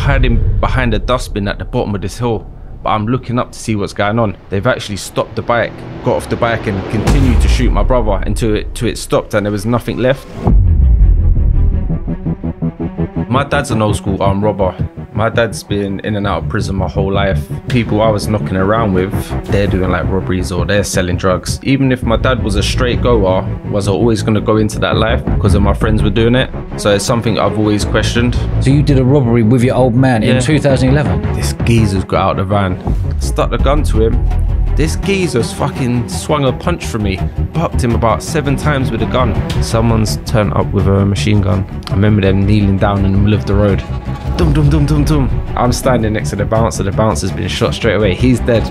hiding behind a dustbin at the bottom of this hill, but I'm looking up to see what's going on. They've actually stopped the bike, got off the bike and continued to shoot my brother until it stopped and there was nothing left. My dad's an old school armed robber. My dad's been in and out of prison my whole life. People I was knocking around with, they're doing like robberies or they're selling drugs. Even if my dad was a straight goer, was I always going to go into that life because of my friends were doing it? So it's something I've always questioned. So you did a robbery with your old man in 2011? This geezer's got out of the van, stuck the gun to him. This geezer's fucking swung a punch for me, bucked him about 7 times with a gun. Someone's turned up with a machine gun. I remember them kneeling down in the middle of the road. Dum dum dum dum dum. I'm standing next to the bouncer. The bouncer's been shot straight away. He's dead.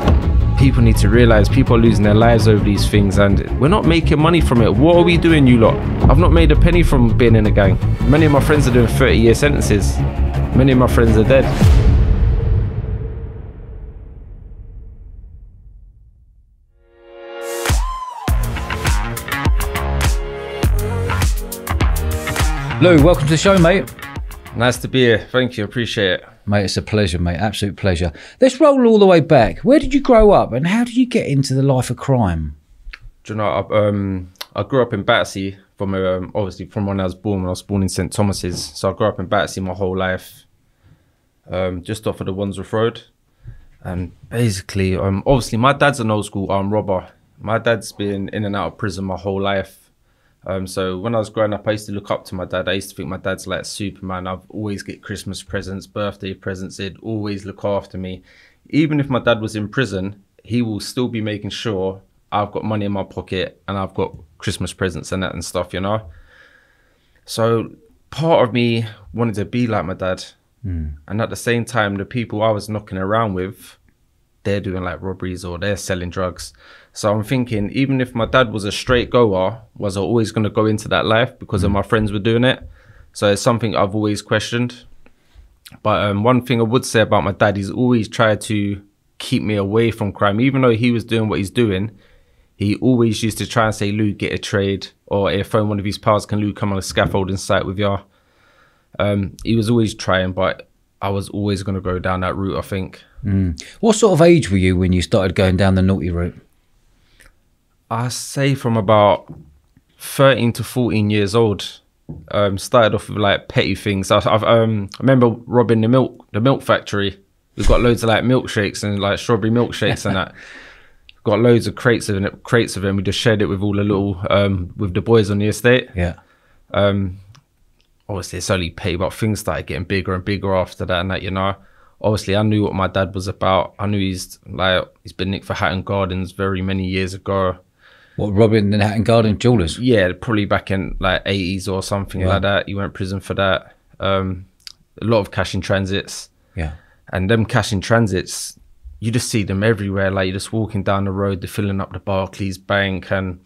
People need to realize people are losing their lives over these things and we're not making money from it. What are we doing, you lot? I've not made a penny from being in a gang. Many of my friends are doing 30-year sentences. Many of my friends are dead. Lou, welcome to the show, mate. Nice to be here. Thank you. Appreciate it. Mate, it's a pleasure, mate. Absolute pleasure. Let's roll all the way back. Where did you grow up and how did you get into the life of crime? Do you know, I grew up in Battersea from obviously from when I was born. I was born in St Thomas's. So I grew up in Battersea my whole life, just off of the Wandsworth Road. And basically, obviously my dad's an old school armed robber. My dad's been in and out of prison my whole life. So when I was growing up, I used to look up to my dad. I used to think my dad's like Superman. I'd always get Christmas presents, birthday presents. He'd always look after me. Even if my dad was in prison, he will still be making sure I've got money in my pocket and I've got Christmas presents and that and stuff, you know? So part of me wanted to be like my dad. And at the same time, the people I was knocking around with, they're doing like robberies or they're selling drugs. So I'm thinking, even if my dad was a straight goer, was I always going to go into that life because of my friends were doing it? So it's something I've always questioned. But one thing I would say about my dad, he's always tried to keep me away from crime. Even though he was doing what he's doing, he always used to try and say, Lou, get a trade. Or if one of his pals, can Lou come on a scaffolding site with you? He was always trying, but I was always going to go down that route, I think. What sort of age were you when you started going down the naughty route? I say from about 13 to 14 years old. Started off with like petty things. I remember robbing the milk factory. We've got loads of like milkshakes and like strawberry milkshakes and that. Got loads of crates of them. We just shared it with all the little with the boys on the estate. Yeah. Obviously it's only petty, but things started getting bigger and bigger after that and that, you know. Obviously I knew what my dad was about. I knew he's been nicked for Hatton Gardens very many years ago. What, robbing the Hatton Garden jewellers? Yeah, probably back in like 80s or something like that. He went to prison for that. A lot of cash in transits. Yeah. And them cash in transits, you just see them everywhere. Like you're just walking down the road, they're filling up the Barclays Bank. And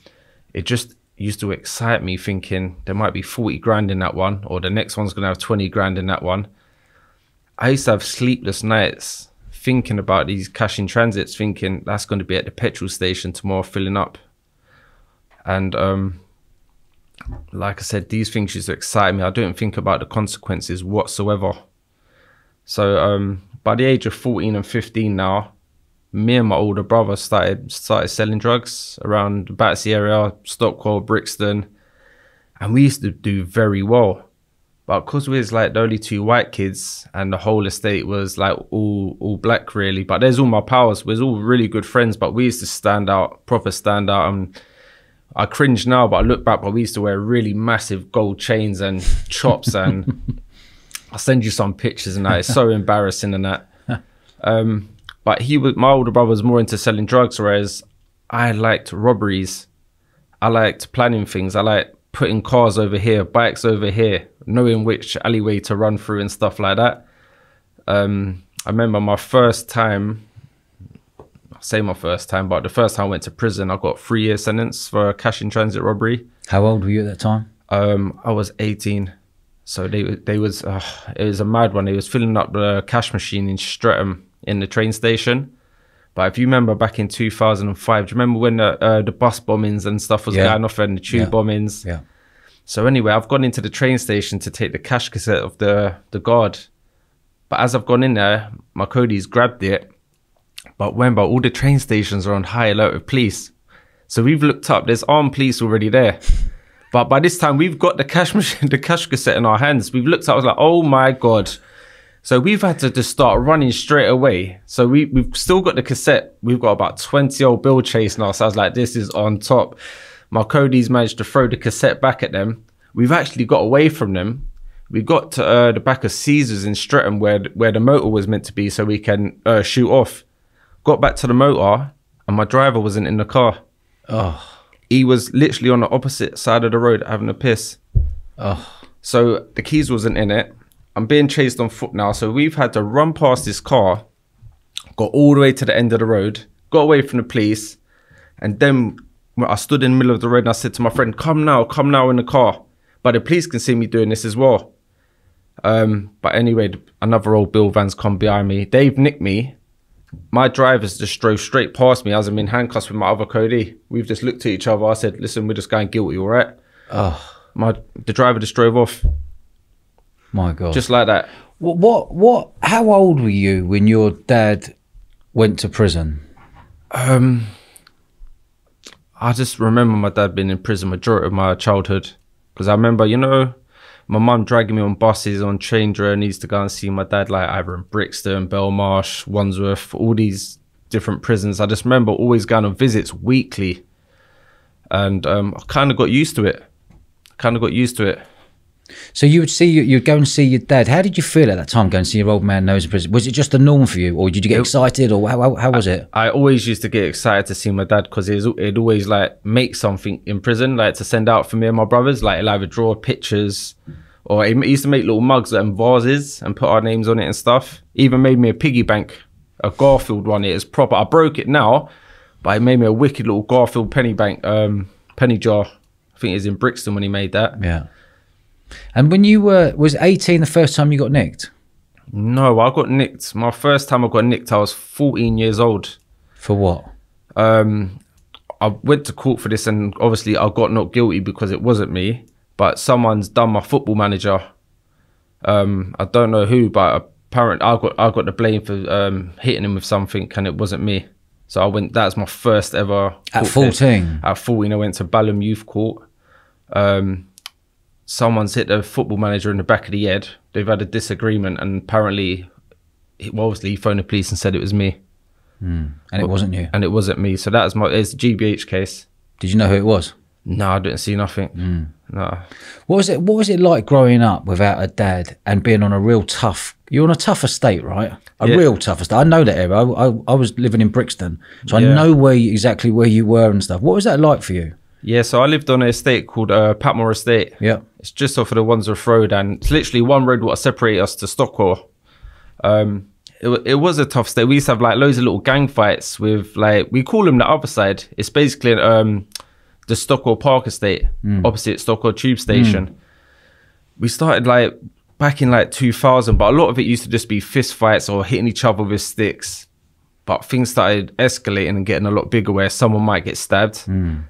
it just used to excite me thinking there might be 40 grand in that one, or the next one's going to have 20 grand in that one. I used to have sleepless nights thinking about these cash in transits, thinking that's going to be at the petrol station tomorrow filling up. And like I said, these things used to excite me. I didn't think about the consequences whatsoever. So by the age of 14 and 15 now, me and my older brother started selling drugs around the Battersea area, Stockwell, Brixton, and we used to do very well. But because we was like the only 2 white kids and the whole estate was like all black really, but there's all my pals, we're all really good friends, but we used to stand out, proper stand out. And I cringe now, but I look back, but we used to wear really massive gold chains and chops and I'll send you some pictures and that. It's so embarrassing and that. But my older brother was more into selling drugs, whereas I liked robberies. I liked planning things. I liked putting cars over here, bikes over here, knowing which alleyway to run through and stuff like that. I remember my first time, I'll say my first time, but the first time I went to prison, I got 3-year sentence for a cash in transit robbery. How old were you at that time? I was 18. So it was a mad one. They was filling up the cash machine in Streatham in the train station. But if you remember back in 2005, do you remember when the bus bombings and stuff was going off and the tube bombings? Yeah. So anyway, I've gone into the train station to take the cash cassette of the guard. But as I've gone in there, my Cody's grabbed it. But remember, all the train stations are on high alert with police. So we've looked up, there's armed police already there. But by this time, we've got the cash machine, the cash cassette in our hands. We've looked up, I was like, oh my God. So we've had to just start running straight away. So we've still got the cassette. We've got about 20 old bill chasing us. I was like, this is on top. My Cody's managed to throw the cassette back at them. We've actually got away from them. We got to the back of Caesars in Streatham where the motor was meant to be so we can shoot off. Got back to the motor and my driver wasn't in the car. Oh. He was literally on the opposite side of the road having a piss. Oh. So the keys wasn't in it. I'm being chased on foot now. So we've had to run past this car, got all the way to the end of the road, got away from the police. And then I stood in the middle of the road and I said to my friend, come now in the car. But the police can see me doing this as well. But anyway, another old bill van's come behind me. They've nicked me. My drivers just drove straight past me as I'm in handcuffs with my other Cody. We've just looked at each other. I said, listen, we're just going guilty, all right? Oh. The driver just drove off. My God. Just like that. How old were you when your dad went to prison? I just remember my dad being in prison majority of my childhood. Because I remember, you know, my mum dragging me on buses, on train journeys to go and see my dad, like either in Brixton, Belmarsh, Wandsworth, all these different prisons. I just remember always going on visits weekly. And I kind of got used to it. So you'd go and see your dad. How did you feel at that time going to see your old man nose in prison? Was it just the norm for you, or did you get excited, or how was it? I always used to get excited to see my dad because it'd always like make something in prison, like to send out for me and my brothers. Like he'll either draw pictures, or he used to make little mugs and vases and put our names on it and stuff. He even made me a piggy bank, a Garfield one. It is proper. I broke it now, but he made me a wicked little Garfield penny bank, penny jar. I think it was in Brixton when he made that. Yeah. And when you was 18 the first time you got nicked? No, I got nicked. My first time I got nicked, I was 14 years old. For what? I went to court for this and obviously I got not guilty because it wasn't me, but someone's done my football manager. I don't know who, but apparently I got the blame for hitting him with something and it wasn't me. So I went, that's my first ever. At 14? At 14, I went to Balham Youth Court. Someone's hit the football manager in the back of the head. They've had a disagreement and apparently, obviously he phoned the police and said it was me. And it wasn't you? And it wasn't me. So it's a GBH case. Did you know who it was? No, I didn't see nothing. No. What was it like growing up without a dad and being on a real tough, you're on a tough estate, right? Real tough estate. I know that area. I was living in Brixton. So I know exactly where you were and stuff. What was that like for you? Yeah, so I lived on an estate called Patmore Estate. Yeah. It's just off of the Wandsworth Road and it's literally one road what separated us to Stockwell. It was a tough estate. We used to have like loads of little gang fights with like, we call them the other side. It's basically the Stockwell Park Estate, opposite Stockwell Tube Station. We started like back in like 2000, but a lot of it used to just be fist fights or hitting each other with sticks. But things started escalating and getting a lot bigger where someone might get stabbed,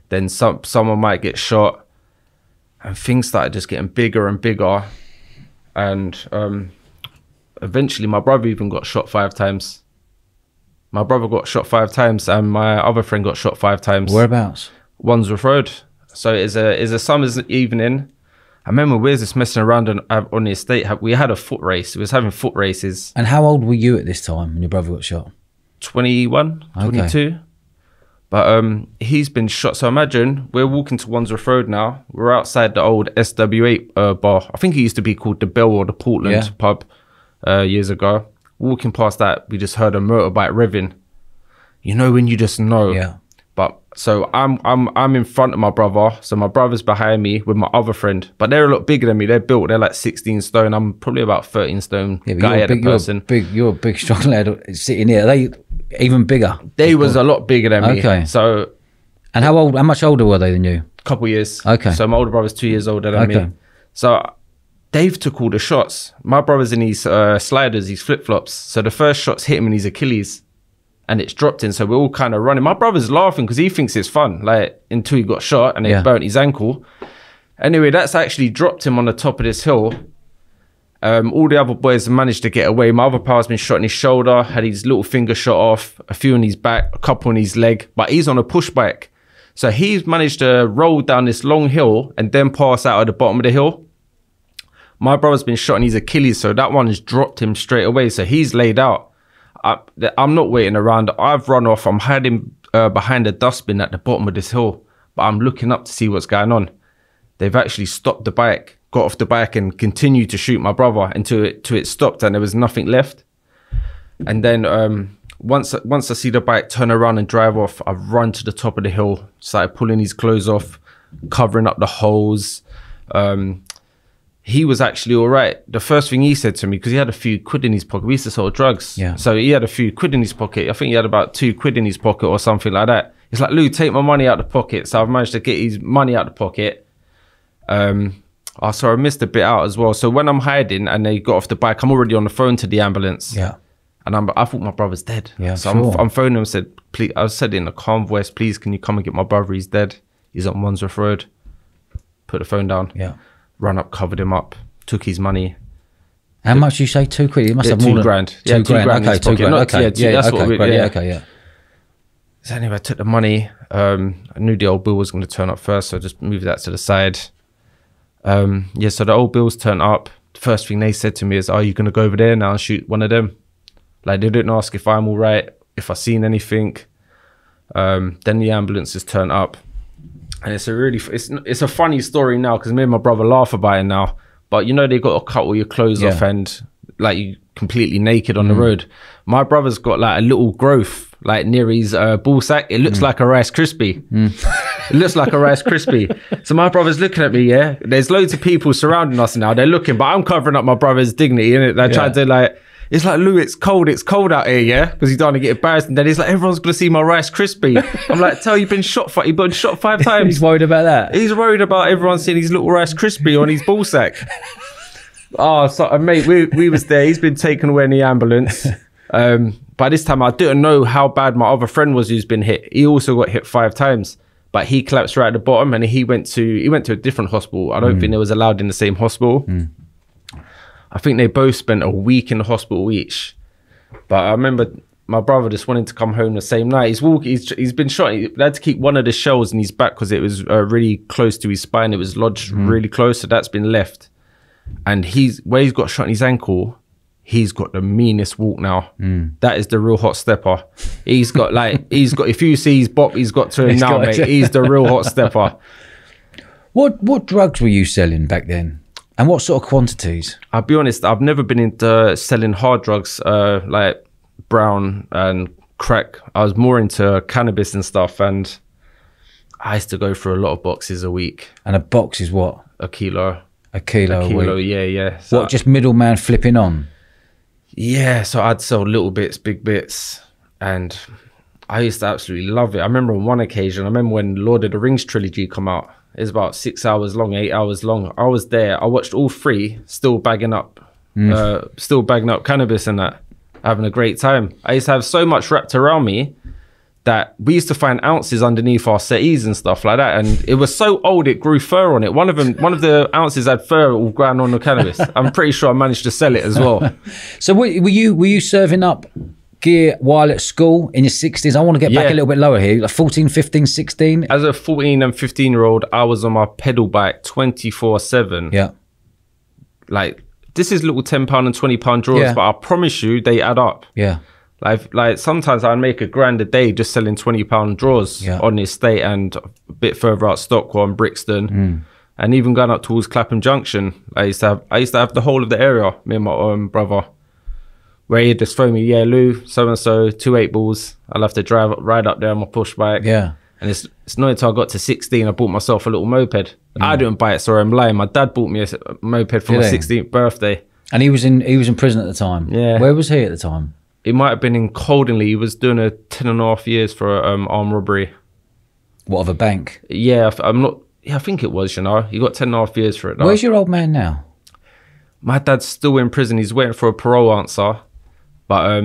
then someone might get shot. And things started just getting bigger and bigger. And eventually my brother even got shot 5 times. My brother got shot 5 times and my other friend got shot 5 times. Whereabouts? Wandsworth Road. So it's a summer's evening. I remember we were just messing around on the estate. We had a foot race. We was having foot races. And how old were you at this time when your brother got shot? 21, 22. But he's been shot. So imagine we're walking to Wandsworth Road now. We're outside the old SW8 bar. I think it used to be called the Bell or the Portland pub years ago. Walking past that, we just heard a motorbike revving. You know when you just know. Yeah. But so I'm in front of my brother. So my brother's behind me with my other friend. But they're a lot bigger than me. They're built. They're like 16 stone. I'm probably about 13 stone. Yeah, but you're a big strong lad sitting here. Are they even bigger? They was a lot bigger than me. Okay. So. And how much older were they than you? A couple years. Okay. So my older brother's 2 years older than me. So Dave took all the shots. My brother's in his sliders, his flip-flops. So the first shots hit him in his Achilles. And it's dropped in, so we're all kind of running. My brother's laughing because he thinks it's fun, like until he got shot and it burnt his ankle. Anyway, that's actually dropped him on the top of this hill. All the other boys managed to get away. My other pal's been shot in his shoulder, had his little finger shot off, a few on his back, a couple on his leg, but he's on a push bike. So he's managed to roll down this long hill and then pass out at the bottom of the hill. My brother's been shot in his Achilles, so that one has dropped him straight away. So he's laid out. I'm not waiting around. I've run off. I'm hiding behind a dustbin at the bottom of this hill, but I'm looking up to see what's going on. They've actually stopped the bike, got off the bike and continued to shoot my brother until it stopped and there was nothing left. And then once I see the bike turn around and drive off, I run to the top of the hill, started pulling his clothes off, covering up the holes. He was actually all right. The first thing he said to me, because he had a few quid in his pocket, we used to sell drugs. Yeah. So he had a few quid in his pocket. I think he had about 2 quid in his pocket or something like that. He's like, Lou, take my money out of the pocket. So I've managed to get his money out of the pocket. So I missed a bit out as well. So when I'm hiding and they got off the bike, I'm already on the phone to the ambulance. Yeah. And I thought my brother's dead. Yeah, so sure. I'm phoning him and said, please, I said in a calm voice, please, can you come and get my brother? He's dead. He's on Wandsworth Road. Put the phone down. Yeah. Run up, covered him up, took his money. How much did you say? 2 quid? You must have more than 2 grand. Yeah, 2 grand. Okay, 2 grand. Okay. Yeah. So anyway, I took the money. I knew the old bill was going to turn up first, so I just moved that to the side. So the old bills turned up. The first thing they said to me is, are you going to go over there now and shoot one of them? Like, they didn't ask if I'm all right, if I seen anything. Then the ambulances turned up. And it's a funny story now because me and my brother laugh about it now. But you know, they got to cut all your clothes off and like you completely naked on the road. My brother's got like a little growth like near his ball sack. It looks like a Rice Krispie. It looks like a Rice Krispie. So my brother's looking at me, yeah. There's loads of people surrounding us now. They're looking, but I'm covering up my brother's dignity, innit? They're trying to like, it's like, Lou, it's cold out here, yeah? Because he's don't want to get embarrassed. And then he's like, everyone's going to see my Rice Krispie. I'm like, you've been shot 5 times. He's worried about that. He's worried about everyone seeing his little Rice Krispie on his ball sack. Mate, we was there. He's been taken away in the ambulance. By this time, I didn't know how bad my other friend was who's been hit. He also got hit 5 times. But he collapsed right at the bottom and he went to a different hospital. I don't think they was allowed in the same hospital. I think they both spent a week in the hospital each. But I remember my brother just wanted to come home the same night. He's been shot. They had to keep one of the shells in his back because it was really close to his spine. It was lodged really close, so that's been left. And where he's got shot in his ankle, he's got the meanest walk now. That is the real hot stepper. He's got if you see his bop, he's got to him now, mate. He's the real hot stepper. What drugs were you selling back then? And what sort of quantities? I'll be honest, I've never been into selling hard drugs like brown and crack. I was more into cannabis and stuff, and I used to go through a lot of boxes a week. And a box is what? A kilo. A kilo a week? Yeah. So what, just middleman flipping on? Yeah, so I'd sell little bits, big bits, and I used to absolutely love it. I remember on one occasion, when Lord of the Rings trilogy come out. It was about 6 hours long, 8 hours long. I was there. I watched all 3, still bagging up cannabis and that, having a great time. I used to have so much wrapped around me that we used to find ounces underneath our settees and stuff like that. And it was so old, it grew fur on it. One of the ounces had fur all ground on the cannabis. I'm pretty sure I managed to sell it as well. So were you serving up gear while at school in your 60s? I want to get back a little bit lower here, like 14, 15, 16. As a 14 and 15-year-old, I was on my pedal bike 24/7. Yeah. Like, this is little £10 and £20 draws, but I promise you, they add up. Yeah. Like sometimes I'd make £1,000 a day just selling £20 draws on the estate and a bit further out Stockwell and Brixton, and even going up towards Clapham Junction. I used to have the whole of the area, me and my brother. Where he'd just phone me, yeah, Lou, so-and-so, 2 8-balls. I'll have to ride up there on my push bike. Yeah. And it's not until I got to 16, I bought myself a little moped. I didn't buy it, sorry, I'm lying. My dad bought me a moped for my 16th birthday. And he was in prison at the time? Yeah. Where was he at the time? He might have been in Coldingley. He was doing a 10.5 years for armed robbery. What, of a bank? Yeah, I think it was, you know. He got 10.5 years for it. Though. Where's your old man now? My dad's still in prison. He's waiting for a parole answer. But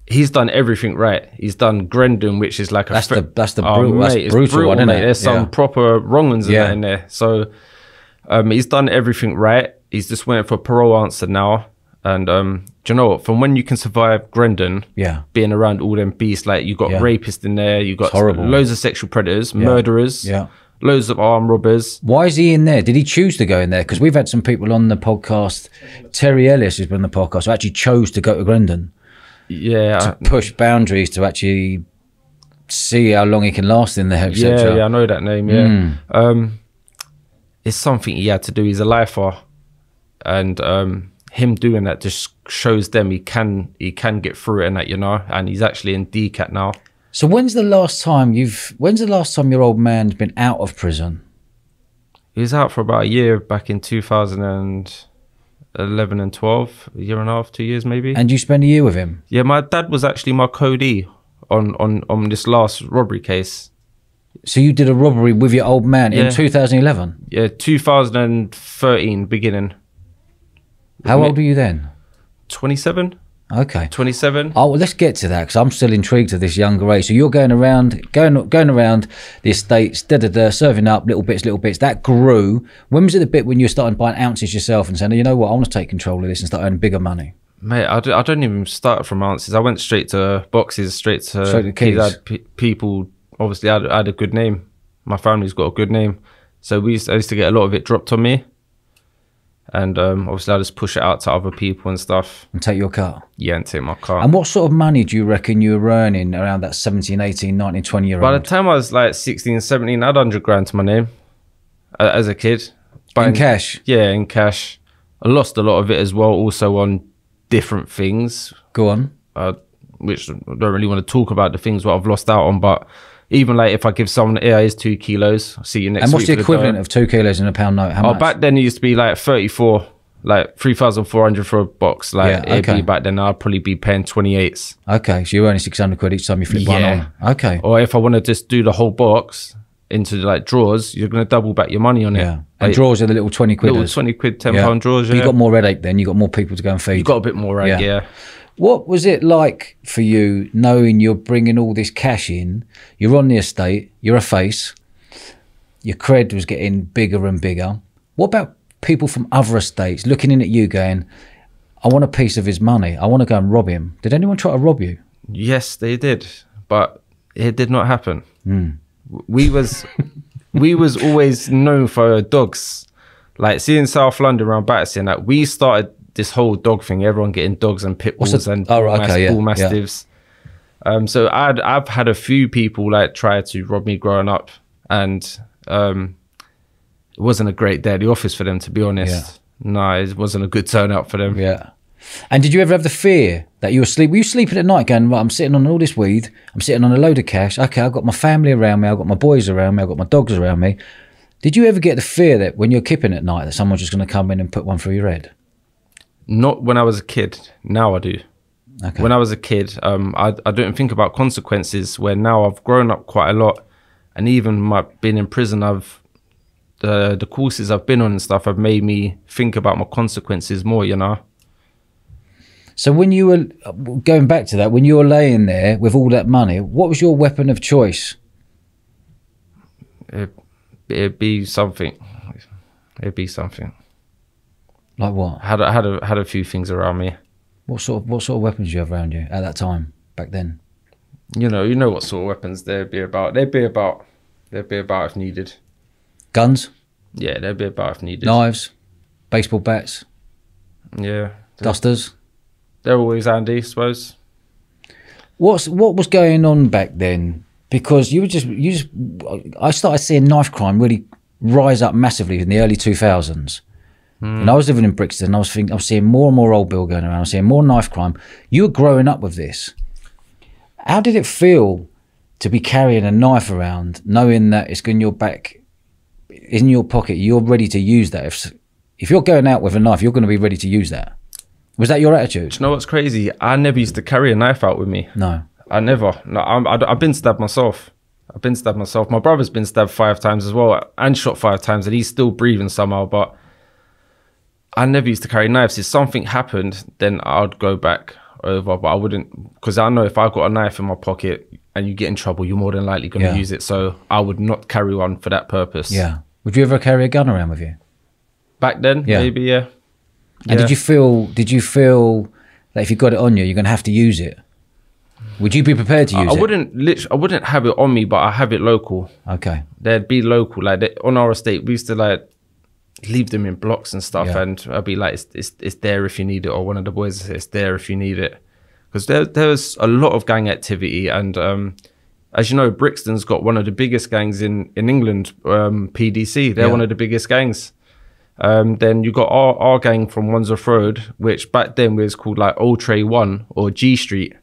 he's done everything right. He's done Grendon, which is like that's the brutal one, isn't it? There's some proper wrong ones in there. So he's done everything right. he's just waiting for a parole answer now. And do you know what? From when you can survive Grendon, being around all them beasts, like you got rapists in there, you got loads of sexual predators, murderers, loads of armed robbers. Why is he in there? Did he choose to go in there? Because we've had some people on the podcast. Terry Ellis has been on the podcast who actually chose to go to Grendon. Yeah, to push boundaries to actually see how long he can last in there. Yeah, I know that name. Yeah, it's something he had to do. He's a lifer, and him doing that just shows them he can get through it and that, you know. And he's actually in DCAT now. So when's the last time your old man's been out of prison? He was out for about a year back in 2011 and 12, a year and a half, 2 years maybe. And you spent a year with him? Yeah, my dad was actually my co-D on this last robbery case. So you did a robbery with your old man in 2011? Yeah, 2013 beginning. How old were you then? 27. Okay. 27. Oh, well, let's get to that because I'm still intrigued of this younger age. So you're going around the estates, serving up little bits. That grew. When was it the bit when you were starting buying ounces yourself and saying, you know what, I want to take control of this and start earning bigger money? Mate, I don't even start from ounces. I went straight to boxes, straight to keys. I had people, obviously I had a good name. My family's got a good name. So I used to get a lot of it dropped on me. And obviously I just push it out to other people and stuff. And take your car? Yeah, and take my car. And what sort of money do you reckon you were earning around that 17, 18, 19, 20 year old? By the time I was like 16, 17, I had 100 grand to my name as a kid. In cash? Yeah, in cash. I lost a lot of it as well, also on different things. Go on. Which I don't really want to talk about the things what I've lost out on, but even like if I give someone, here's 2 kilos, I'll see you next week. And what's the equivalent of 2 kilos in a pound note? How much? Back then it used to be like 34, like 3,400 for a box. Like it'd be back then, I'd probably be paying 28s. Okay, so you're earning 600 quid each time you flip one on. Okay. Or if I want to just do the whole box into like drawers, you're going to double back your money on it. Yeah. And drawers are the little 20 quid. Little 20 quid, £10 drawers. But you got more headache then. You got more people to go and feed. You got a bit more rag, yeah. What was it like for you knowing you're bringing all this cash in? You're on the estate, you're a face, your cred was getting bigger and bigger. What about people from other estates looking in at you going, I want a piece of his money, I want to go and rob him? Did anyone try to rob you? Yes, they did, but it did not happen. We was always known for dogs. Like, see in South London around Battersea, and that we started this whole dog thing, everyone getting dogs and pit bulls and bull mastiffs. So I've had a few people like try to rob me growing up, and it wasn't a great day at the office for them, to be honest. No, it wasn't a good turnout for them. Yeah. And did you ever have the fear that you were sleeping? Were you sleeping at night going, right, I'm sitting on all this weed, I'm sitting on a load of cash, okay, I've got my family around me, I've got my boys around me, I've got my dogs around me. Did you ever get the fear that when you're kipping at night that someone's just going to come in and put one through your head? Not when I was a kid. Now I do. Okay. When I was a kid, I didn't think about consequences, where now I've grown up quite a lot. And even being in prison, the courses I've been on and stuff have made me think about my consequences more, you know. So when you were, going back to that, when you were laying there with all that money, what was your weapon of choice? It'd be something. It'd be something. Like what? I had a few things around me. What sort of weapons did you have around you at that time, back then? You know what sort of weapons they'd be about. They'd be about if needed. Guns? Yeah, they'd be about if needed. Knives? Baseball bats? Yeah. Dusters? They're always handy, I suppose. What was going on back then? Because I started seeing knife crime really rise up massively in the early 2000s. And I was living in Brixton, and I was seeing more and more old bill going around. I was seeing more knife crime. You were growing up with this. How did it feel to be carrying a knife around, knowing that it's in your back, in your pocket, you're ready to use that? If you're going out with a knife, you're going to be ready to use that. Was that your attitude? Do you know what's crazy? I never used to carry a knife out with me. No. I never. No, I've been stabbed myself. My brother's been stabbed 5 times as well, and shot 5 times, and he's still breathing somehow, but I never used to carry knives. If something happened, then I'd go back over, but I wouldn't, because I know if I got a knife in my pocket and you get in trouble, you're more than likely going to use it. So I would not carry one for that purpose. Yeah. Would you ever carry a gun around with you? Back then, maybe, yeah. And did you feel that if you got it on you, you're going to have to use it? Would you be prepared to use it? I wouldn't have it on me, but I have it local. Okay. They'd be local. Like on our estate, we used to like leave them in blocks and stuff, and I'd be like, it's there if you need it, or one of the boys says it's there if you need it, because there's a lot of gang activity, and as you know, Brixton's got one of the biggest gangs in England. PDC, they're one of the biggest gangs. Then you got our gang from Wandsworth Road, which back then was called like Old Tray 1 or G Street.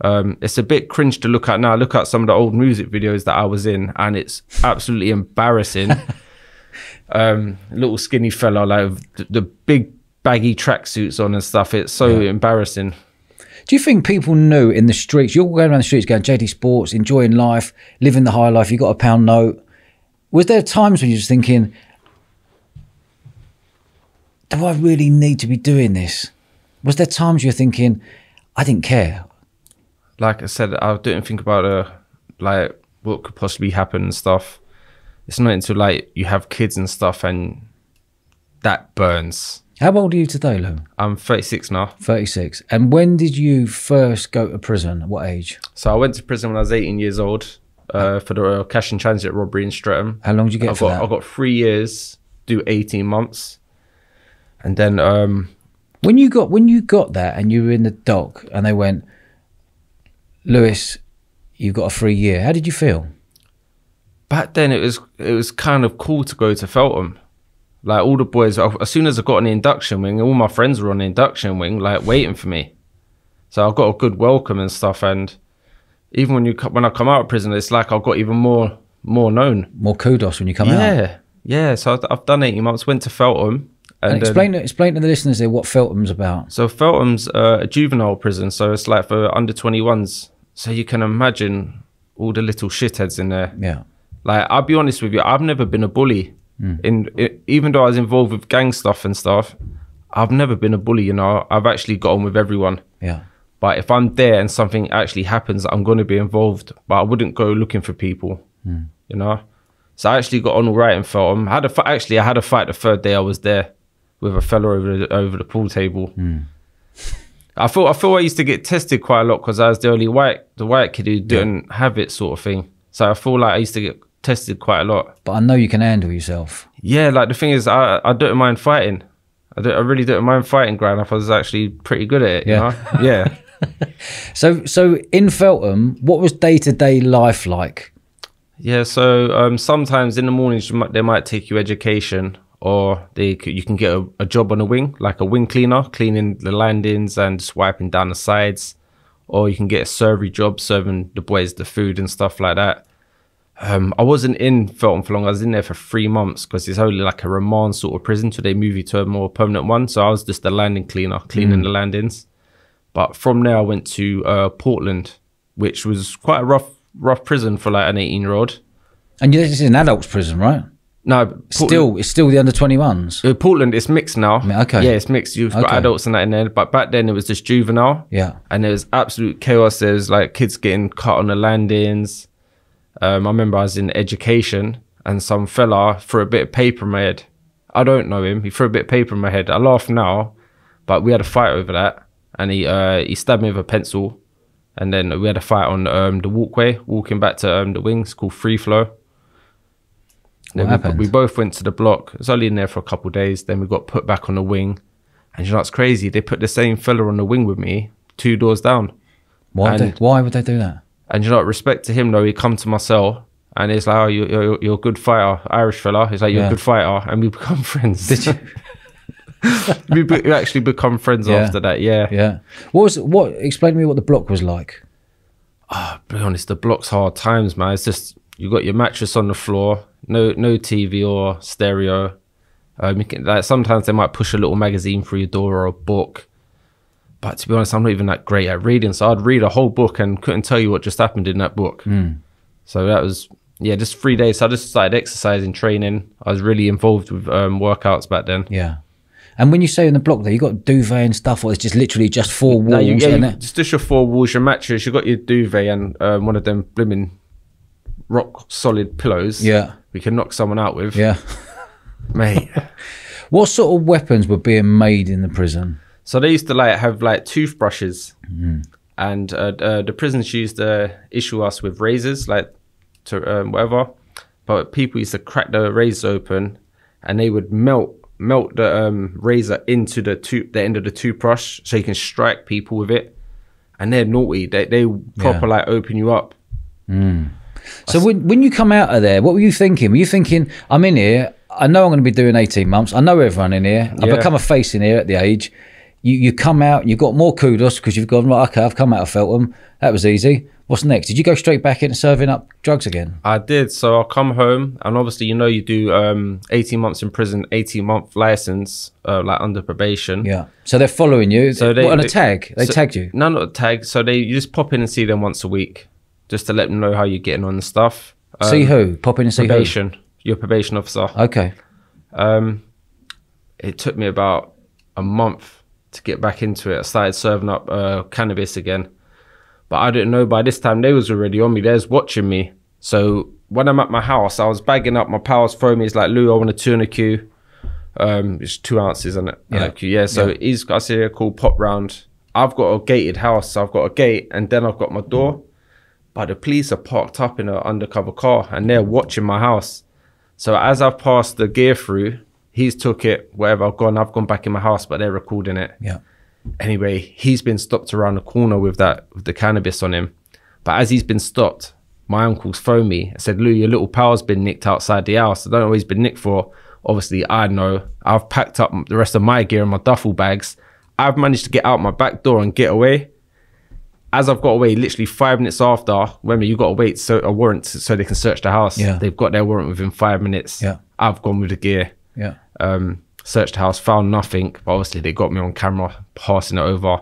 It's a bit cringe to look at now. Look at some of the old music videos that I was in, and it's absolutely embarrassing. Little skinny fella, like the big baggy tracksuits on and stuff. It's so embarrassing. Do you think people knew in the streets, you're going around the streets going JD Sports, enjoying life, living the high life, you got a £1 note. Was there times when you was thinking, do I really need to be doing this? Was there times you're thinking, I didn't care? Like I said, I didn't think about like what could possibly happen and stuff. It's not until like you have kids and stuff and that burns. How old are you today, Lou? I'm 36 now. 36. And when did you first go to prison? At what age? So I went to prison when I was 18 years old for the cash and transit robbery in Streatham. How long did you get for that? I got 3 years, do 18 months. And then when you got that and you were in the dock and they went, Lewis, you've got a 3 year. How did you feel? Back then it was kind of cool to go to Feltham. Like all the boys, as soon as I got on the induction wing, all my friends were on the induction wing, like waiting for me. So I got a good welcome and stuff. And even when I come out of prison, it's like I got even more known. More kudos when you come out. Yeah. So I've done 18 months, went to Feltham. And explain to the listeners there what Feltham's about. So Feltham's a juvenile prison, so it's like for under 21s. So you can imagine all the little shitheads in there. Yeah. Like, I'll be honest with you, I've never been a bully. Even though I was involved with gang stuff and stuff, I've never been a bully, you know. I've actually got on with everyone. Yeah. But if I'm there and something actually happens, I'm going to be involved. But I wouldn't go looking for people, you know. So I actually got on all right in Feltham. I had a fight the third day I was there with a fella over the pool table. I thought I used to get tested quite a lot because I was the only white kid who didn't have it, sort of thing. So I feel like I used to get tested quite a lot. But I know you can handle yourself. Yeah, like the thing is, I don't mind fighting. I really don't mind fighting. Growing up, I was actually pretty good at it. You know? Yeah. So in Feltham, what was day-to-day life like? Yeah, so sometimes in the mornings they might take you education, or you can get a job on a wing, like a wing cleaner, cleaning the landings and just wiping down the sides. Or you can get a servery job, serving the boys the food and stuff like that. I wasn't in Feltham for long. I was in there for 3 months because it's only like a remand sort of prison till they move you to a more permanent one. So I was just a landing cleaner, cleaning the landings. But from there I went to Portland, which was quite a rough prison for like an 18-year-old. And this is an adults prison, right? No, it's still the under 21s. Portland, it's mixed now. Okay. Yeah, it's mixed. You've got adults and that in there, but back then it was just juvenile. Yeah. And there was absolute chaos. There was like kids getting cut on the landings. I remember I was in education and some fella threw a bit of paper in my head. I don't know him. He threw a bit of paper in my head. I laugh now, but we had a fight over that. And he stabbed me with a pencil. And then we had a fight on the walkway, walking back to the wings, called Free Flow. What happened? We both went to the block. It was only in there for a couple of days. Then we got put back on the wing. And you know what's crazy? They put the same fella on the wing with me 2 doors down. Why would they do that? And you know, respect to him though, he come to my cell and he's like, oh, you're a good fighter, Irish fella. He's like, you're a good fighter. And we become friends. Did you? we actually become friends after that, yeah. Yeah. Explain to me what the block was like. Oh, be honest, the block's hard times, man. It's just, you got your mattress on the floor, no TV or stereo. Like sometimes they might push a little magazine through your door or a book. But to be honest, I'm not even that great at reading. So I'd read a whole book and couldn't tell you what just happened in that book. So that was, just 3 days. So I just started exercising, training. I was really involved with workouts back then. Yeah. And when you say in the block there, you got duvet and stuff, or it's just literally just 4 walls? Just your 4 walls, your mattress, you got your duvet and one of them blooming rock solid pillows. Yeah. We can knock someone out with. Yeah. Mate. What sort of weapons were being made in the prison? So they used to like have like toothbrushes, and the prisons used to issue us with razors, like to whatever. But people used to crack the razors open, and they would melt the razor into the end of the toothbrush, so you can strike people with it. And they're naughty. They proper like open you up. So when you come out of there, what were you thinking? Were you thinking, I'm in here, I know I'm going to be doing 18 months, I know everyone in here, I've become a face in here at the age. You come out, you've got more kudos because you've gone, right, okay, I've come out of Feltham, that was easy. What's next? Did you go straight back into serving up drugs again? I did. So I'll come home, and obviously, you do 18 months in prison, 18-month license, like under probation. Yeah. So they're following you. So what, on a tag? They tagged you? No, not a tag. So you just pop in and see them once a week, just to let them know how you're getting on and stuff. See who? Pop in and see probation. Who? Your probation officer. Okay. It took me about a month to get back into it. I started serving up cannabis again. But I didn't know by this time they was already on me. They was watching me. So when I'm at my house, I was bagging up. My pals throw me. He's like, Lou, I want a 2 and a Q. It's 2 ounces in it. Yeah. So I see a cool pop round. I've got a gated house. So I've got a gate, and then I've got my door. But the police are parked up in an undercover car, and they're watching my house. So as I've passed the gear through, he's took it, wherever I've gone back in my house, but they're recording it. Yeah. Anyway, he's been stopped around the corner with the cannabis on him. But as he's been stopped, my uncle's phoned me and said, Lou, your little pal's been nicked outside the house. I don't know what he's been nicked for. Obviously, I know. I've packed up the rest of my gear in my duffel bags. I've managed to get out my back door and get away. As I've got away, literally 5 minutes after, remember, you got to wait a warrant so they can search the house. Yeah. They've got their warrant within 5 minutes. Yeah. I've gone with the gear. Yeah. Searched the house, found nothing, but obviously they got me on camera passing it over.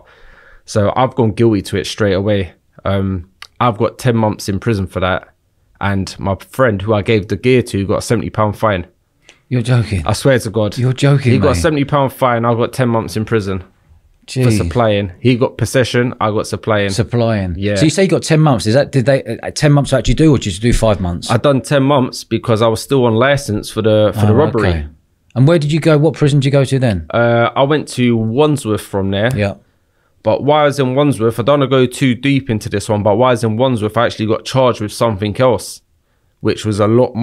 So I've gone guilty to it straight away. I've got 10 months in prison for that, and my friend who I gave the gear to got a £70 fine. You're joking? I swear to God. You're joking, He got mate. a £70 fine, I got 10 months in prison. Jeez. For supplying. He got possession, I got supplying. Yeah. So you say you got 10 months. Did they 10 months to actually do, or did you do 5 months? I done 10 months because I was still on license for the robbery. Okay. And where did you go? What prison did you go to then? I went to Wandsworth from there. Yeah. But while I was in Wandsworth, I don't want to go too deep into this one, but while I was in Wandsworth, I actually got charged with something else, which was a lot.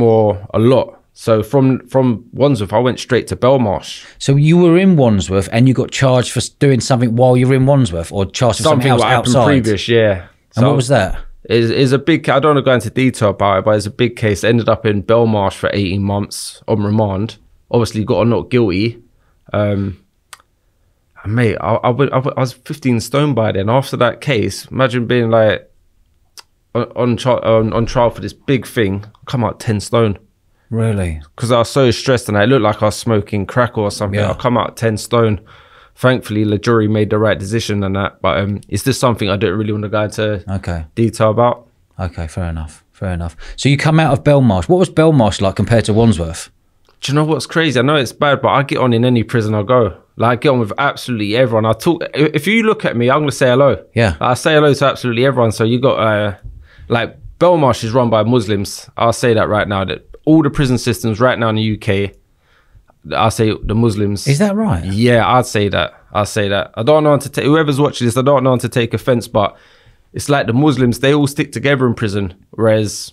So from Wandsworth, I went straight to Belmarsh. So you were in Wandsworth and you got charged for doing something while you were in Wandsworth, or charged for something else outside? Previous, yeah. And what was that? It's a big, I don't want to go into detail about it, but it's a big case. It ended up in Belmarsh for 18 months on remand. Obviously got not guilty. Mate, I was 15 stone by then. After that case, imagine being like on trial for this big thing. Come out 10 stone. Really? Because I was so stressed, and it looked like I was smoking crack or something. Yeah. I'll come out 10 stone. Thankfully, the jury made the right decision on that. But it's just something I don't really want to go into detail about. Okay, fair enough. So you come out of Belmarsh. What was Belmarsh like compared to Wandsworth? Do you know what's crazy? I know it's bad, but I get on in any prison I go. Like, I get on with absolutely everyone. I talk. If you look at me, I'm gonna say hello. Yeah. I say hello to absolutely everyone. So you got like Belmarsh is run by Muslims. I'll say that right now. That all the prison systems right now in the UK, I'll say the Muslims. Is that right? Yeah, I'd say that. I don't know how to take. Whoever's watching this, I don't know how to take offense, but it's like the Muslims. They all stick together in prison, whereas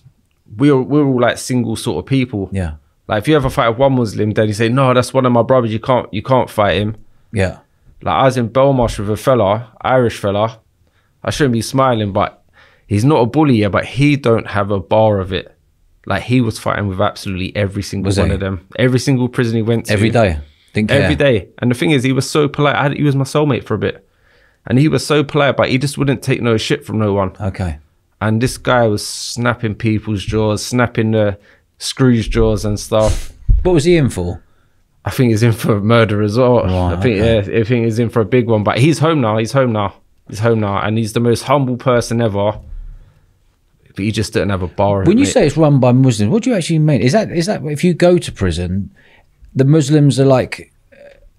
we're all like single sort of people. Yeah. Like, if you ever fight with one Muslim, then you say, no, that's one of my brothers, you can't fight him. Yeah. Like, I was in Belmarsh with a fella, Irish fella. I shouldn't be smiling, but he's not a bully yet, but he don't have a bar of it. Like, he was fighting with absolutely every single one of them. Every single prison he went to. Every day? Didn't care? Every day. And the thing is, he was so polite. He was my soulmate for a bit. And he was so polite, but he just wouldn't take no shit from no one. Okay. And this guy was snapping people's jaws, snapping the Scrooge jaws and stuff. What was he in for? I think he's in for murder as well. Right, I think he's in for a big one. But he's home now. And he's the most humble person ever. But he just didn't have a bar. When you say it's run by Muslims, what do you actually mean? Is that if you go to prison, the Muslims are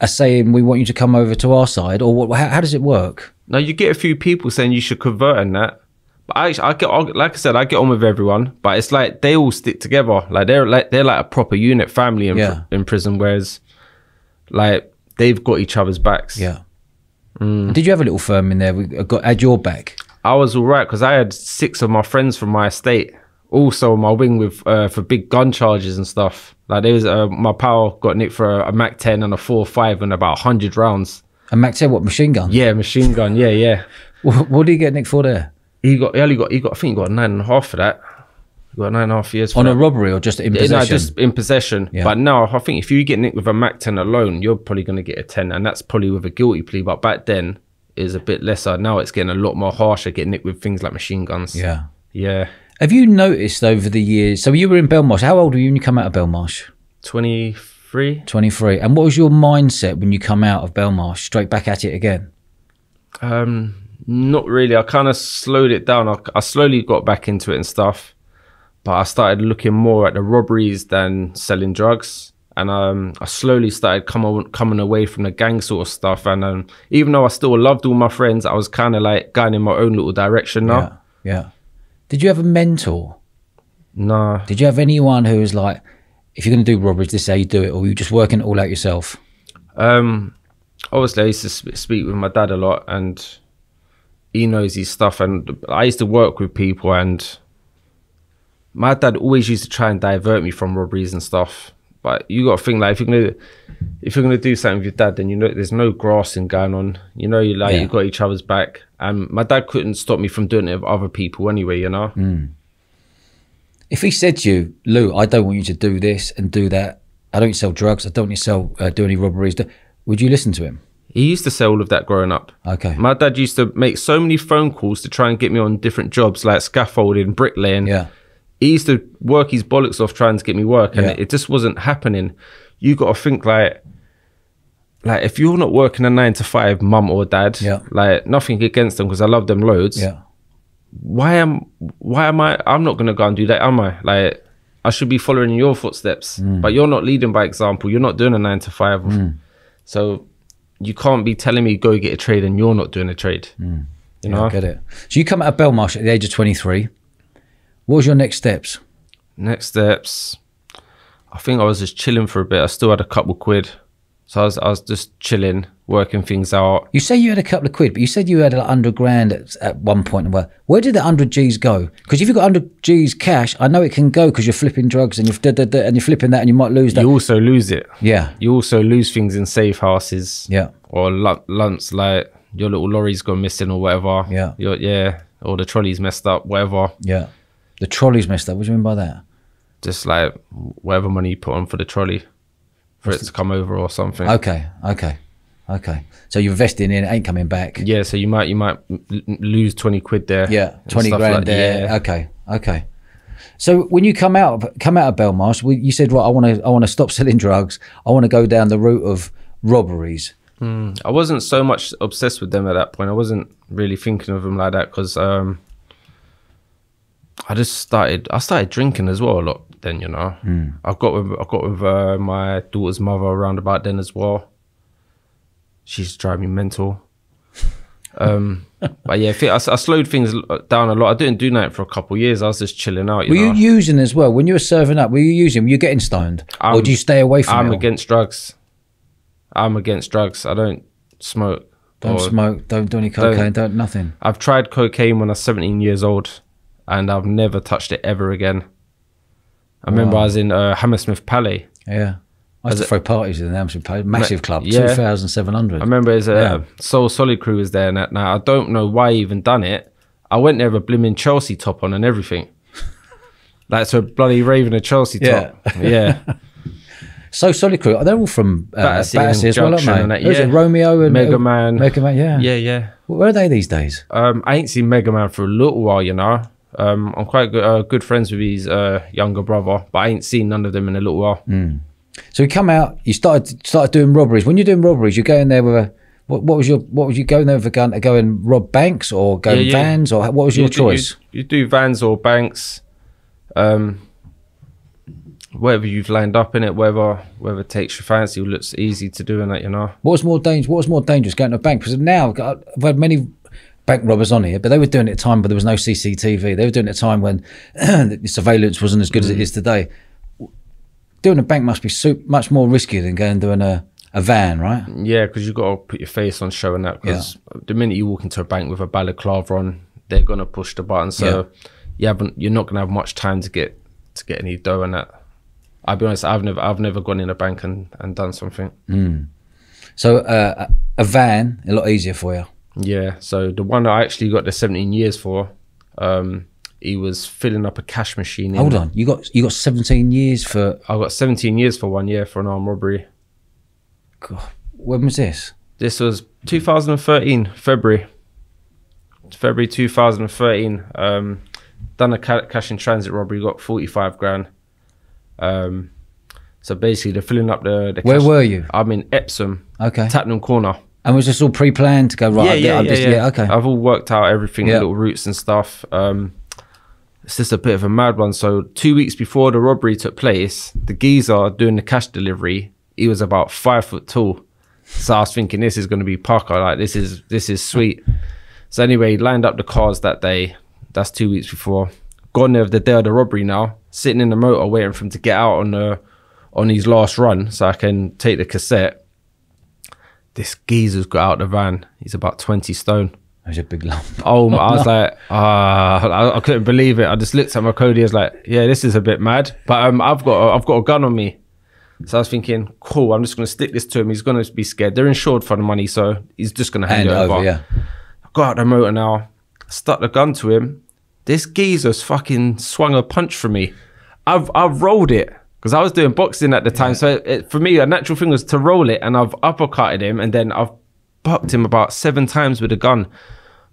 saying, we want you to come over to our side, or what? How does it work? No, you get a few people saying you should convert and that. But I get on with everyone, but it's like they all stick together. Like they're like a proper unit family in prison. Whereas, like they've got each other's backs. Yeah. And did you have a little firm in there? Had your back? I was all right because I had 6 of my friends from my estate also on my wing with for big gun charges and stuff. Like there was my pal got nicked for a Mac 10 and a 4.5 and about 100 rounds. A Mac 10, what, machine gun? Yeah, machine gun. Yeah. What did he get nicked for there? He got I think he got 9.5 for that. He got 9.5 years for on that. a robbery or just in possession? No, just in possession. Yeah. But now I think if you get nicked with a Mac 10 alone, you're probably going to get a 10, and that's probably with a guilty plea. But back then is a bit lesser. Now it's getting a lot more harsher, getting nicked with things like machine guns. Yeah. Have you noticed over the years, so you were in Belmarsh, how old were you when you come out of Belmarsh? 23. 23. And what was your mindset when you come out of Belmarsh, straight back at it again? Not really. I kind of slowed it down. I slowly got back into it and stuff, but I started looking more at the robberies than selling drugs. And I slowly started coming away from the gang sort of stuff. And even though I still loved all my friends, I was kind of like going in my own little direction now. Yeah. Did you have a mentor? No. Did you have anyone who was like, if you're going to do robberies, this is how you do it, or were you just working it all out yourself? Obviously, I used to speak with my dad a lot, and he knows his stuff. And I used to work with people, and my dad always used to try and divert me from robberies and stuff. But you got to think, like, if you're gonna do something with your dad, then you know there's no grassing going on. You know, you got each other's back. And my dad couldn't stop me from doing it with other people anyway. You know. If he said to you, Lou, I don't want you to do this and do that. I don't sell drugs. I don't want you to sell do any robberies. Would you listen to him? He used to say all of that growing up. Okay. My dad used to make so many phone calls to try and get me on different jobs like scaffolding, bricklaying. Yeah. He used to work his bollocks off trying to get me work, and it just wasn't happening. You got to think like if you're not working a 9 to 5, mum or dad, like nothing against them because I love them loads. Yeah. Why am I? I'm not gonna go and do that, am I? Like I should be following in your footsteps, but you're not leading by example. You're not doing a 9 to 5, so you can't be telling me go get a trade and you're not doing a trade. You know, I get it. So you come out of Belmarsh at the age of 23. What was your next steps? Next steps, I think I was just chilling for a bit. I still had a couple quid, so I was just chilling, working things out. You say you had a couple of quid, but you said you had 100 grand at one point. Where did the 100 G's go? Because if you've got 100 G's cash, I know it can go because you're flipping drugs and you're flipping that and you might lose that. You also lose it. Yeah. You also lose things in safe houses. Yeah. Or lumps, like your little lorry's gone missing or whatever. Yeah. Or the trolley's messed up, whatever. Yeah. The trolley's messed up. What do you mean by that? Just like whatever money you put on for the trolley for it to come over or something. Okay. So you're investing in it, ain't coming back. Yeah, so you might lose 20 quid there. Yeah, 20 grand like, there. Yeah. Okay. So when you come out of Belmarsh, you said, right, I want to stop selling drugs. I want to go down the route of robberies. I wasn't so much obsessed with them at that point. I wasn't really thinking of them like that because I started drinking as well a lot then, you know. I got with my daughter's mother around about then as well. She used to drive me mental. But yeah, I slowed things down a lot. I didn't do that for a couple of years. I was just chilling out. Were you using as well? When you were serving up, were you getting stoned? Or do you stay away from it? I'm against drugs. I don't smoke. Don't smoke. Don't do any cocaine. Don't nothing. I've tried cocaine when I was 17 years old. And I've never touched it ever again. I remember I was in Hammersmith Palais. Yeah. I used to throw parties in the Hammersmith Palais. Massive club, 2,700. I remember there's Soul Solid Crew was there and that. Now, I don't know why I even done it. I went there with a blimmin' Chelsea top on and everything. Like, so bloody raving a Chelsea top. Yeah. So Solid Crew, they're all from Battersea as well, aren't they? Yeah. Romeo and Mega Man. Yeah. Where are they these days? I ain't seen Mega Man for a little while, you know. I'm quite good friends with his younger brother, but I ain't seen none of them in a little while. So you come out, you started doing robberies. When you're doing robberies, you go in there with a what was you going there with a gun to go and rob banks or go in vans, or what was your choice? You do vans or banks, whatever you've lined up in it, whether takes your fancy, looks easy to do in that, you know. What was more dangerous, going to a bank? Because now I've had many bank robbers on here, but they were doing it at a time where there was no CCTV. They were doing it at a time when the surveillance wasn't as good as it is today. Doing a bank must be much more risky than going doing a A van, right? Yeah, because you got to put your face on show and that. Because the minute you walk into a bank with a balaclava on, they're gonna push the button. So you're not gonna have much time to get any dough and that. I'll be honest, I've never gone in a bank and done something. So a van, a lot easier for you. Yeah. So the one I actually got the 17 years for, he was filling up a cash machine. Hold on, you got 17 years for? I got 17 years for one, for an armed robbery. God, when was this? This was 2013, February 2013. Done a cash in transit robbery, got 45 grand. So basically they're filling up the cash. Where were you? I'm in Epsom. Okay. Tattenham Corner. And was this all pre-planned to go right? Yeah, okay. I've all worked out everything, little routes and stuff. It's just a bit of a mad one. So 2 weeks before the robbery took place, the geezer doing the cash delivery, he was about 5 foot tall. So I was thinking, this is going to be Parker. Like, this is sweet. So anyway, lined up the cars that day. That's 2 weeks before. Gone there the day of the robbery now. Sitting in the motor waiting for him to get out on his last run so I can take the cassette. This geezer's got out the van. He's about 20 stone. That was a big lump. Oh, I was like, I couldn't believe it. I just looked at my Cody. I was like, yeah, this is a bit mad. But I've got a gun on me. So I was thinking, cool, I'm just going to stick this to him. He's going to be scared. They're insured for the money, so he's just going to hand it over. Yeah. I got out the motor now, stuck the gun to him. This geezer's fucking swung a punch for me. I've rolled it because I was doing boxing at the time. So for me, a natural thing was to roll it, and I've uppercutted him, and then I've bucked him about 7 times with a gun.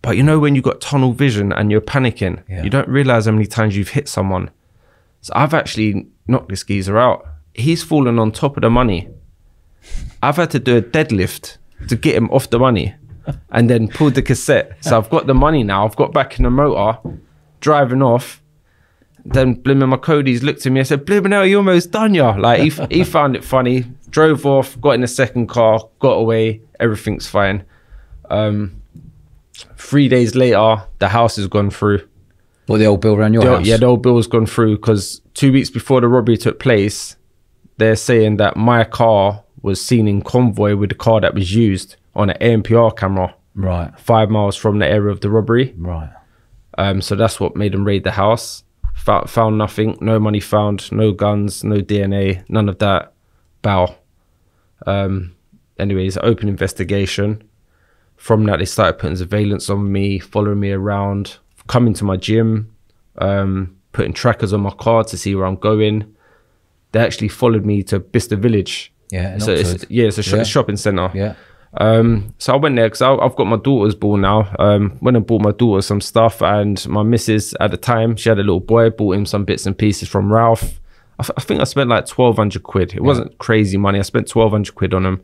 But you know when you got tunnel vision and you're panicking, you don't realize how many times you've hit someone. So I've actually knocked this geezer out. He's fallen on top of the money. I've had to do a deadlift to get him off the money and then pulled the cassette. So I've got the money now. I've got back in the motor, driving off. Then Blimmin' my Cody's looked at me. I said, Blimmin' hell, you almost done ya. Like he found it funny, drove off, got in the second car, got away. Everything's fine. 3 days later, the house has gone through. What, the old bill around your house? Yeah, the old bill has gone through because 2 weeks before the robbery took place, they're saying that my car was seen in convoy with the car that was used on an ANPR camera. Right. 5 miles from the area of the robbery. Right. So that's what made them raid the house. Found nothing, no money found, no guns, no DNA, none of that. Bow. Anyways, open investigation. From that, they started putting surveillance on me, following me around, coming to my gym, putting trackers on my car to see where I'm going. They actually followed me to Bicester Village. Yeah, so it's a shopping centre. Yeah. So I went there because I've got my daughter's born now. Went and bought my daughter some stuff, and my missus at the time, she had a little boy, bought him some bits and pieces from Ralph. I think I spent like 1,200 quid. It wasn't crazy money. I spent 1,200 quid on them.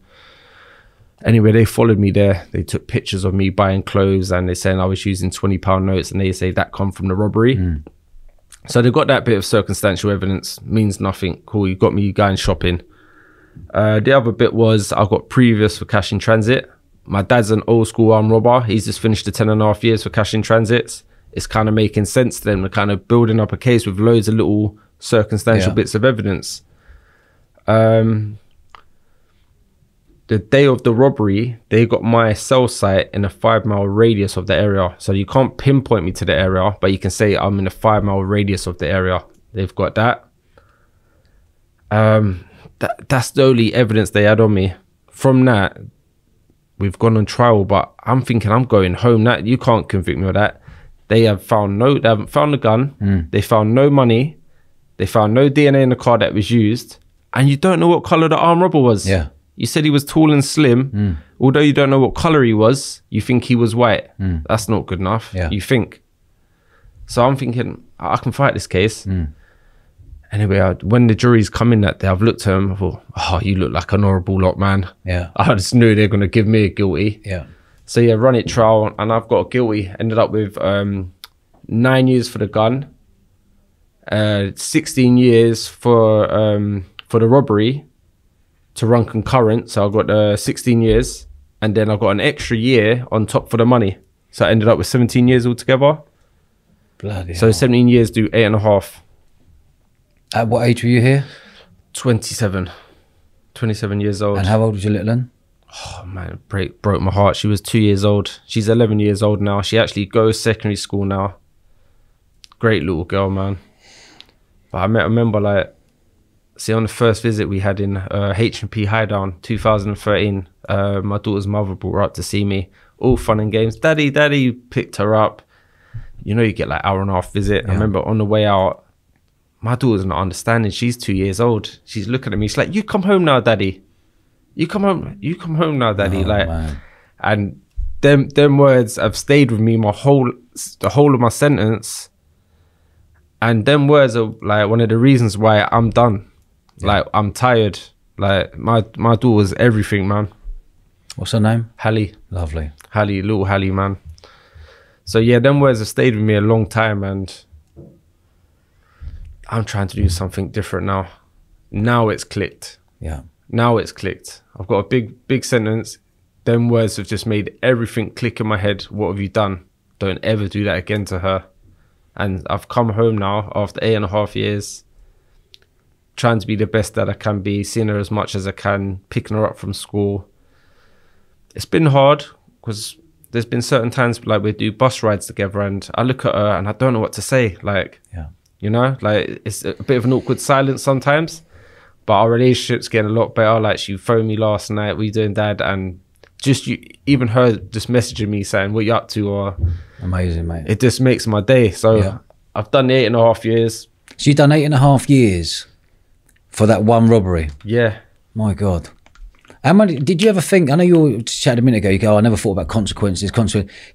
Anyway, they followed me there. They took pictures of me buying clothes, and they saying I was using £20 notes, and they say that come from the robbery. So they got that bit of circumstantial evidence. Means nothing. Cool, you got me going shopping. The other bit was I got previous for cash in transit. My dad's an old school armed robber. He's just finished the 10.5 years for cash in transits. It's kind of making sense to them. They're kind of building up a case with loads of little circumstantial bits of evidence. The day of the robbery, they got my cell site in a 5-mile radius of the area. So you can't pinpoint me to the area, but you can say I'm in a 5-mile radius of the area. They've got that. That's the only evidence they had on me. From that, we've gone on trial, but I'm thinking I'm going home. That you can't convict me of that. They haven't found the gun. They found no money. They found no DNA in the car that was used. And you don't know what colour the armed robber was. Yeah. You said he was tall and slim. Although you don't know what colour he was, you think he was white. That's not good enough. Yeah. You think. So I'm thinking, I can fight this case. Anyway, when the jury's come in that day, I've looked at him, I thought, oh, you look like an horrible lot, man. Yeah. I just knew they're going to give me a guilty. Yeah. So yeah, run it trial, and I've got a guilty. Ended up with 9 years for the gun, 16 years for the robbery to run concurrent. So I got 16 years, and then I got an extra year on top for the money. So I ended up with 17 years altogether. Bloody hell. 17 years do 8.5. At what age were you here? 27. 27 years old. And how old was your little one? Oh man, broke my heart. She was 2 years old. She's 11 years old now. She actually goes secondary school now. Great little girl, man. But I remember, like, see, on the first visit we had in H&P Highdown, 2013, my daughter's mother brought her up to see me. All fun and games. Daddy picked her up. You know, you get like hour and a half visit. Yeah. I remember on the way out, my daughter's not understanding. She's 2 years old. She's looking at me. She's like, "You come home now, Daddy. You come home now, Daddy." Oh, like, man. and them words have stayed with me the whole of my sentence. And them words are like one of the reasons why I'm done. Yeah. Like, I'm tired. Like, my daughter's everything, man. What's her name? Hallie. Lovely. Hallie, little Hallie, man. So yeah, them words have stayed with me a long time, and I'm trying to do something different now. Now it's clicked. Yeah. Now it's clicked. I've got a big sentence. Them words have just made everything click in my head. What have you done? Don't ever do that again to her. And I've come home now after 8.5 years, trying to be the best that I can be, seeing her as much as I can, picking her up from school. It's been hard because there's been certain times like we do bus rides together and I look at her and I don't know what to say. Like, yeah, you know, like it's a bit of an awkward silence sometimes, but our relationship's getting a lot better. Like, she phoned me last night, "What are you doing, Dad?" And just even her just messaging me saying, "What you up to?" Or amazing, mate. It just makes my day. So yeah. I've done 8.5 years. So you've done 8.5 years for that one robbery? Yeah. My God. How many, did you ever think, I know you were chatting a minute ago, you go, "I never thought about consequences.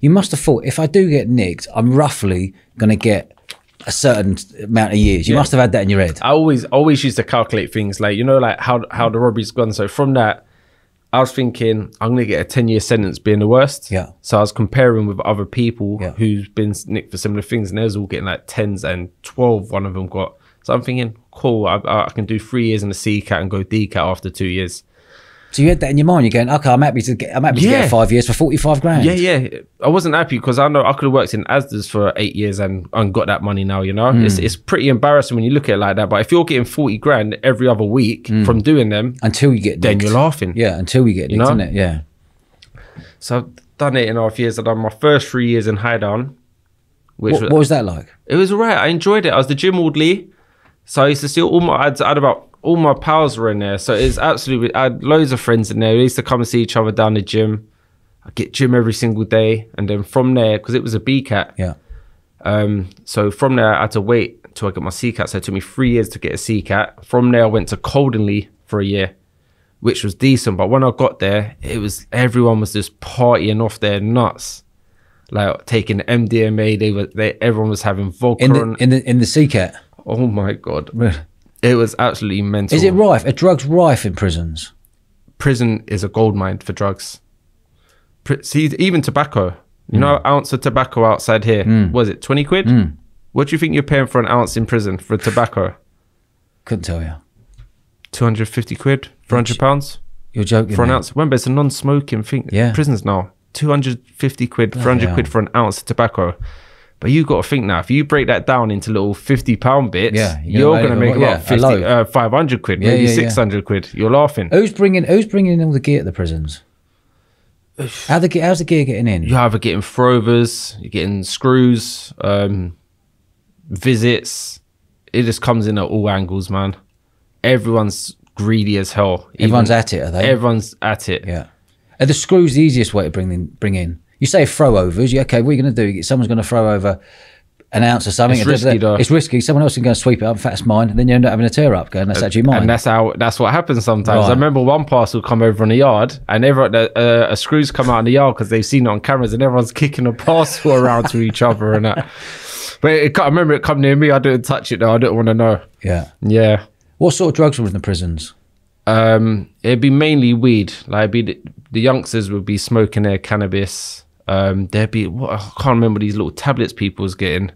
You must have thought, if I do get nicked, I'm roughly going to get a certain amount of years. You must have had that in your head. I always used to calculate things, like, you know, like how the robbery's gone. So from that, I was thinking, I'm going to get a 10-year sentence being the worst. Yeah. So I was comparing with other people who's been nicked for similar things, and they was all getting like 10s and 12, one of them got. So I'm thinking, cool, I can do 3 years in the C-Cat and go D-Cat after 2 years. So you had that in your mind. You're going, okay, I'm happy to get 5 years for 45 grand. Yeah. I wasn't happy because I know I could have worked in Asda's for 8 years and got that money now, you know? It's pretty embarrassing when you look at it like that. But if you're getting 40 grand every other week from doing them, until you get then nicked. You're laughing. Yeah, until you get nicked, isn't it? Yeah. So I've done 8.5 years. I've done my first 3 years in Highdown. What was that like? It was all right. I enjoyed it. I was the gym orderly. So I used to see all my pals were in there. So it's absolutely, I had loads of friends in there. We used to come and see each other down the gym. I get gym every single day. And then from there, because it was a B-Cat. Yeah. So from there, I had to wait until I got my C-Cat. So it took me 3 years to get a C-Cat. From there, I went to Coldenley for a year, which was decent. But when I got there, everyone was just partying off their nuts. Like taking MDMA, everyone was having vodka in the C-Cat. Oh my God. It was absolutely mental. Is it rife? Are drugs rife in prisons? Prison is a goldmine for drugs. See, even tobacco. You know, an ounce of tobacco outside here. Was it 20 quid? What do you think you're paying for an ounce in prison for tobacco? Couldn't tell you. 250 quid for £100? You're joking. For an ounce. Remember, it's a non-smoking thing. Yeah. Prisons now. 250 quid, 400 quid for an ounce of tobacco. But you got to think now, if you break that down into little £50 bits, you're going to make about 500 quid, maybe 600 quid. You're laughing. Who's bringing in all the gear at the prisons? How's the gear getting in? You're either getting throwers, you're getting screws, visits. It just comes in at all angles, man. Everyone's greedy as hell. Everyone's at it, are they? Everyone's at it. Yeah. Are the screws the easiest way to bring in? You say throw-overs, okay, what are you going to do? Someone's going to throw over an ounce or something. It's risky, though. It's risky. Someone else can go and sweep it up, that's mine, and then you end up having a tear-up going, that's actually mine. And that's what happens sometimes. Right. I remember one parcel come over in the yard, and a screws come out in the yard because they've seen it on cameras, and everyone's kicking a parcel around to each other and that. But I remember it come near me. I didn't touch it, though. I didn't want to know. Yeah. What sort of drugs were in the prisons? It'd be mainly weed. Like, the youngsters would be smoking their cannabis. There'd be, I can't remember these little tablets people was getting,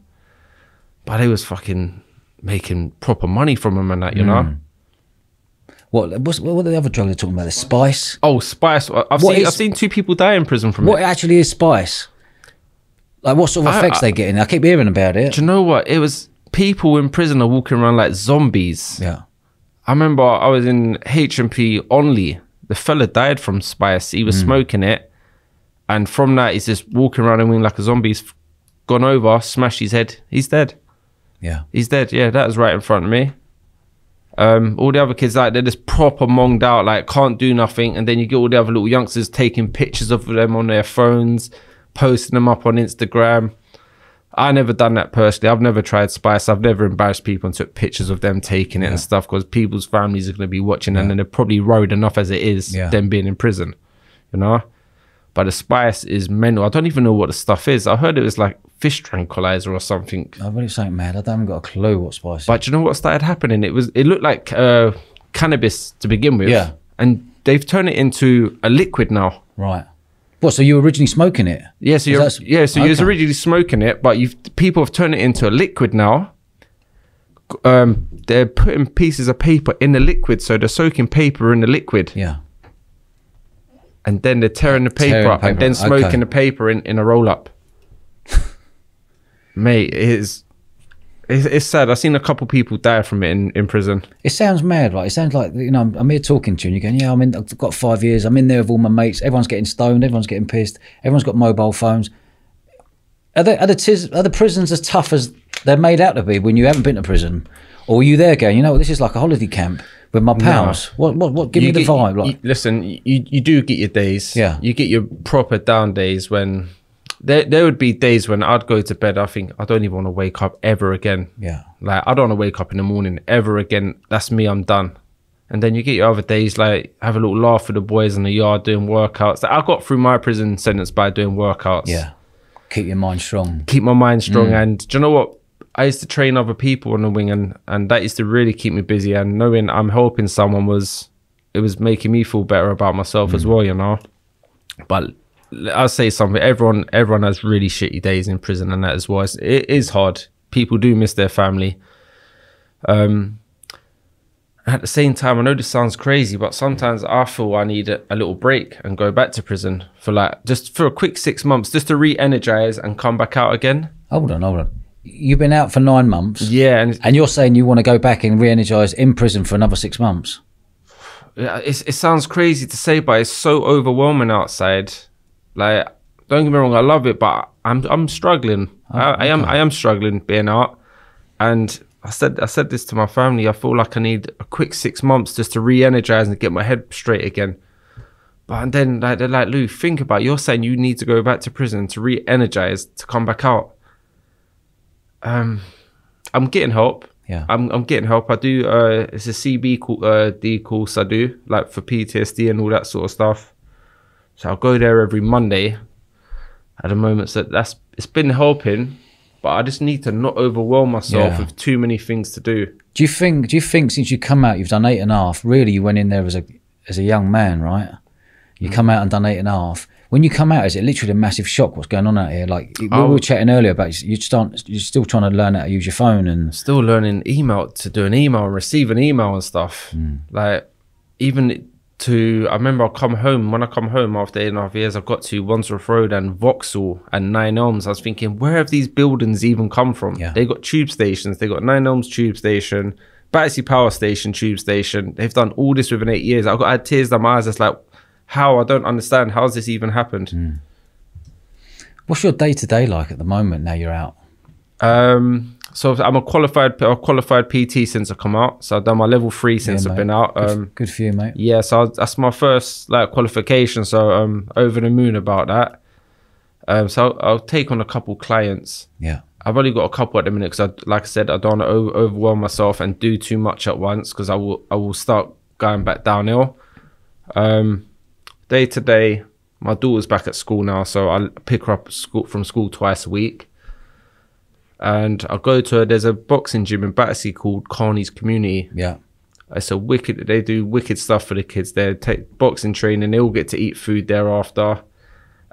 but they was fucking making proper money from them and that, you know. What are the other drugs they're talking about? The spice? Oh, spice. I've seen 2 people die in prison from it. What actually is spice? Like, what sort of effects they getting? I keep hearing about it. Do you know what? It was people in prison are walking around like zombies. Yeah. I remember I was in H&P Only. The fella died from spice. He was smoking it. And from that, he's just walking around the wing like a zombie. He's gone over, smashed his head. He's dead. Yeah. He's dead. Yeah, that was right in front of me. All the other kids, like, they're just proper monged out, like, can't do nothing. And then you get all the other little youngsters taking pictures of them on their phones, posting them up on Instagram. I never done that personally. I've never tried spice. I've never embarrassed people and took pictures of them taking it and stuff, because people's families are going to be watching and then they're probably worried enough as it is, them being in prison, you know? But the spice is mental. I don't even know what the stuff is. I heard it was like fish tranquilizer or something. I've really something mad. I haven't got a clue what spice is. But you know what started happening? It looked like cannabis to begin with. Yeah. And they've turned it into a liquid now. Right. What, so you were originally smoking it? Yeah, so you was originally smoking it, but people have turned it into a liquid now. They're putting pieces of paper in the liquid, so they're soaking paper in the liquid. Yeah. And then they're tearing the paper up and then smoking the paper in a roll-up. Mate, it's sad. I've seen a couple people die from it in prison. It sounds mad, right? It sounds like, you know, I'm here talking to you and you're going, yeah, I've got 5 years. I'm in there with all my mates. Everyone's getting stoned. Everyone's getting pissed. Everyone's got mobile phones. Are the prisons as tough as they're made out to be when you haven't been to prison? Or are you there going, you know, this is like a holiday camp with my pals? No. What? Give me the vibe. Like, listen, you do get your days. Yeah. You get your proper down days when... There would be days when I'd go to bed, I think, I don't even want to wake up ever again. Yeah. Like, I don't want to wake up in the morning ever again. That's me, I'm done. And then you get your other days, like, have a little laugh with the boys in the yard doing workouts. Like, I got through my prison sentence by doing workouts. Yeah. Keep your mind strong. Keep my mind strong. And do you know what? I used to train other people on the wing, and that used to really keep me busy. And knowing I'm helping someone it was making me feel better about myself as well, you know? But... I'll say something. Everyone has really shitty days in prison, and that as well. It is hard. People do miss their family. At the same time, I know this sounds crazy, but sometimes I feel I need a little break and go back to prison just for a quick 6 months, just to re-energize and come back out again. Hold on. You've been out for 9 months. Yeah, and you're saying you want to go back and re-energize in prison for another 6 months. It sounds crazy to say, but it's so overwhelming outside. Like, don't get me wrong, I love it, but I'm struggling. I am struggling being out. And I said this to my family. I feel like I need a quick 6 months just to re-energize and get my head straight again. But and then they're like, Lou, think about it. You're saying you need to go back to prison to re-energize to come back out. I'm getting help. Yeah, I'm getting help. I do. It's a CBD course I do, like for PTSD and all that sort of stuff. So I'll go there every Monday at the moment. So it's been helping, but I just need to not overwhelm myself with too many things to do. Do you think since you come out, you've done 8.5, really you went in there as a young man, right? You come out and done 8.5. When you come out, is it literally a massive shock what's going on out here? Like we were chatting earlier about you're still trying to learn how to use your phone and... Still learning email, to do an email and receive an email and stuff. Like even... I remember when I come home after 8.5 years, I got to Wandsworth Road and Vauxhall and Nine Elms. I was thinking, where have these buildings even come from? Yeah. They got tube stations. They got Nine Elms tube station, Battersea Power Station tube station. They've done all this within 8 years. I had tears down my eyes. It's like, how? I don't understand. How's this even happened? What's your day-to-day like at the moment now you're out? So I'm a qualified PT since I come out. So I've done my level 3 since I've been out. Good for you, mate. Yeah, so that's my first qualification. So I'm over the moon about that. So I'll take on a couple clients. Yeah, I've only got a couple at the minute because, like I said, I don't want to overwhelm myself and do too much at once because I will start going back downhill. Day to day, my daughter's back at school now, so I pick her up from school twice a week. And I'll go to there's a boxing gym in Battersea called Carney's Community. Yeah. It's they do wicked stuff for the kids. They take boxing training, they all get to eat food thereafter.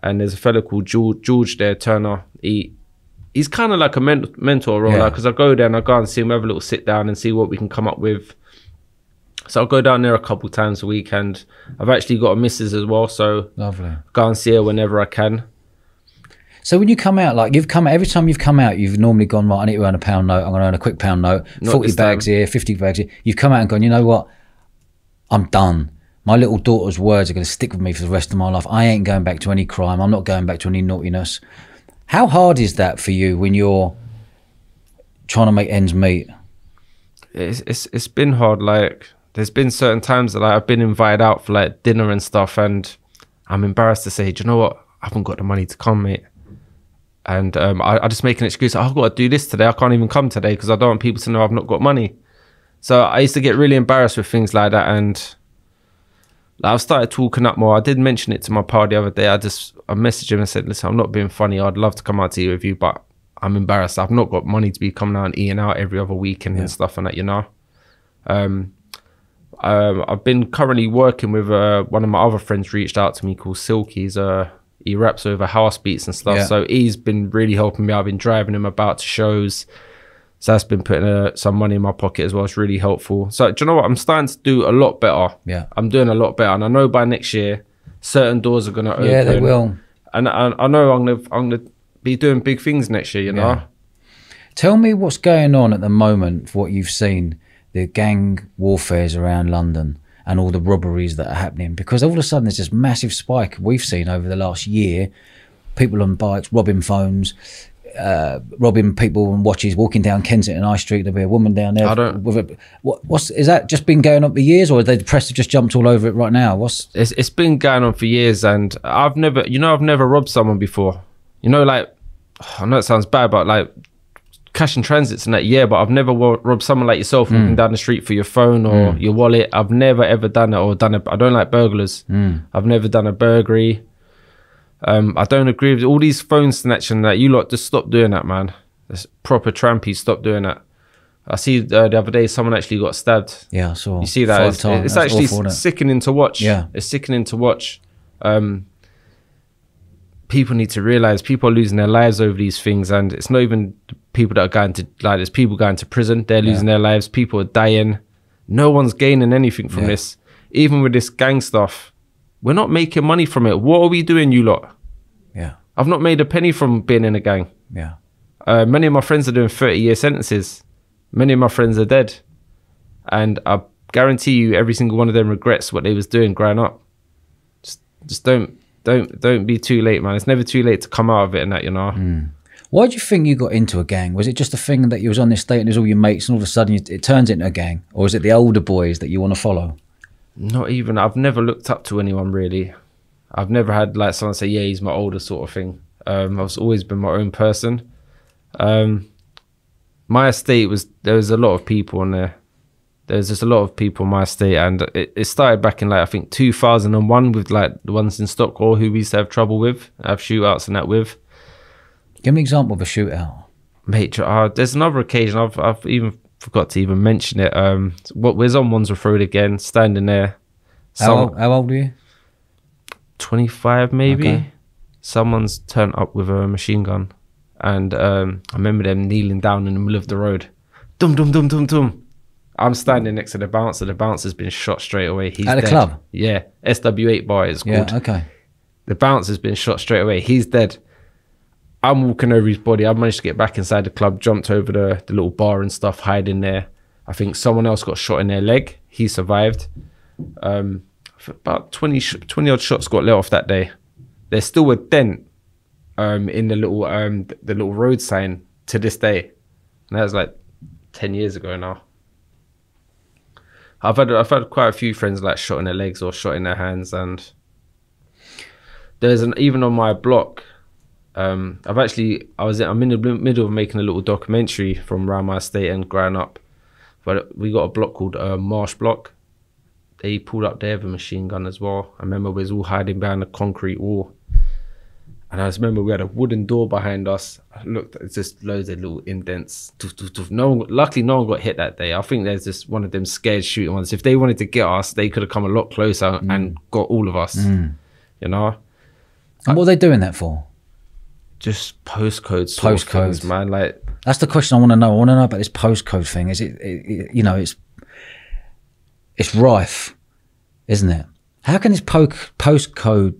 And there's a fella called George there, Turner. He's kind of like a mentor role, because I go there and I go and see him, have a little sit down and see what we can come up with. So I'll go down there a couple times a week, and I've actually got a missus as well, so lovely. Go and see her whenever I can. So when you come out, like you've come every time you've come out, you've normally gone, right, I need to earn £1 note, I'm going to earn a quick £1 note, 40 bags here, 50 bags here. You've come out and gone, you know what, I'm done. My little daughter's words are going to stick with me for the rest of my life. I ain't going back to any crime. I'm not going back to any naughtiness. How hard is that for you when you're trying to make ends meet? It's been hard. Like, there's been certain times that, like, I've been invited out for like dinner and stuff, and I'm embarrassed to say, do you know what, I haven't got the money to come, mate. And I just make an excuse. I've got to do this today. I can't even come today because I don't want people to know I've not got money. So I used to get really embarrassed with things like that, and like, I've started talking up more. I did mention it to my pal the other day. I messaged him and said, listen, I'm not being funny. I'd love to come out to eat with you, but I'm embarrassed. I've not got money to be coming out and eating out every other weekend and stuff and that, you know. I've been currently working with one of my other friends reached out to me called Silk. He raps over house beats and stuff. So he's been really helping me. I've been driving him about to shows. So that's been putting some money in my pocket as well. It's really helpful. So do you know what? I'm starting to do a lot better. Yeah. I'm doing a lot better. And I know by next year, certain doors are going to open. Yeah, they will. And I know I'm gonna be doing big things next year, you know? Yeah. Tell me what's going on at the moment, what you've seen, the gang warfares around London and all the robberies that are happening. Because all of a sudden there's this massive spike we've seen over the last year. People on bikes, robbing phones, robbing people on watches, walking down Kensington High Street. There'll be a woman down there. Is that just been going on for years, or have the press have just jumped all over it right now? It's been going on for years, and I've never robbed someone before. You know, like, I know it sounds bad, but like cash and transits and that, yeah, but I've never robbed someone like yourself walking down the street for your phone or your wallet. I've never ever done it, or I don't like burglars. I've never done a burglary. I don't agree with all these phone snatching that. You lot just stop doing that, man. It's proper trampy. Stop doing that. I see the other day someone actually got stabbed. Yeah, I saw. You see that? It's actually awful, sickening to watch. Yeah, it's sickening to watch. People need to realize people are losing their lives over these things, and it's not even people that are going to, like, there's people going to prison. They're losing their lives. People are dying. No one's gaining anything from this. Even with this gang stuff, we're not making money from it. What are we doing, you lot? Yeah. I've not made a penny from being in a gang. Yeah. Many of my friends are doing 30-year sentences. Many of my friends are dead. And I guarantee you every single one of them regrets what they was doing growing up. Just don't be too late, man. It's never too late to come out of it and that, you know. Why do you think you got into a gang? Was it just a thing that you was on this estate and there's all your mates and all of a sudden it turns into a gang? Or is it the older boys that you want to follow? Not even. I've never looked up to anyone, really. I've never had like someone say, yeah, he's my older sort of thing. I've always been my own person. My estate there was a lot of people on there. There's just a lot of people in my estate, and it started back in, like, I think 2001 with like the ones in Stockwell who we used to have trouble with, have shootouts and that with. Give me an example of a shootout. Mate, there's another occasion, I've even forgot to even mention it. We're on Wandsworth Road again, standing there. How old are you? 25 maybe. Okay. Someone's turned up with a machine gun, and I remember them kneeling down in the middle of the road. Dum dum dum dum dum. I'm standing next to the bouncer. The bouncer's been shot straight away. He's at the dead. club? Yeah, SW8 bar is called. Yeah, okay. The bouncer's been shot straight away. He's dead. I'm walking over his body. I managed to get back inside the club, jumped over the little bar and stuff, hiding there. I think someone else got shot in their leg. He survived. About 20 odd shots got let off that day. There's still a dent in the little road sign to this day. And that was like 10 years ago now. I've had quite a few friends like shot in their legs or shot in their hands, and there's even on my block. I'm in the middle of making a little documentary from around my estate and growing up, but we got a block called Marsh Block. They pulled up there with a machine gun as well. I remember we was all hiding behind a concrete wall, and I just remember we had a wooden door behind us. I looked, it's just loads of little indents. Luckily no one got hit that day. I think there's just one of them scared shooting ones. If they wanted to get us, they could have come a lot closer and got all of us, you know. And what are they doing that for? Just postcode things, man. Like, that's the question I want to know. I want to know about this postcode thing. Is it you know, it's rife, isn't it? How can this postcode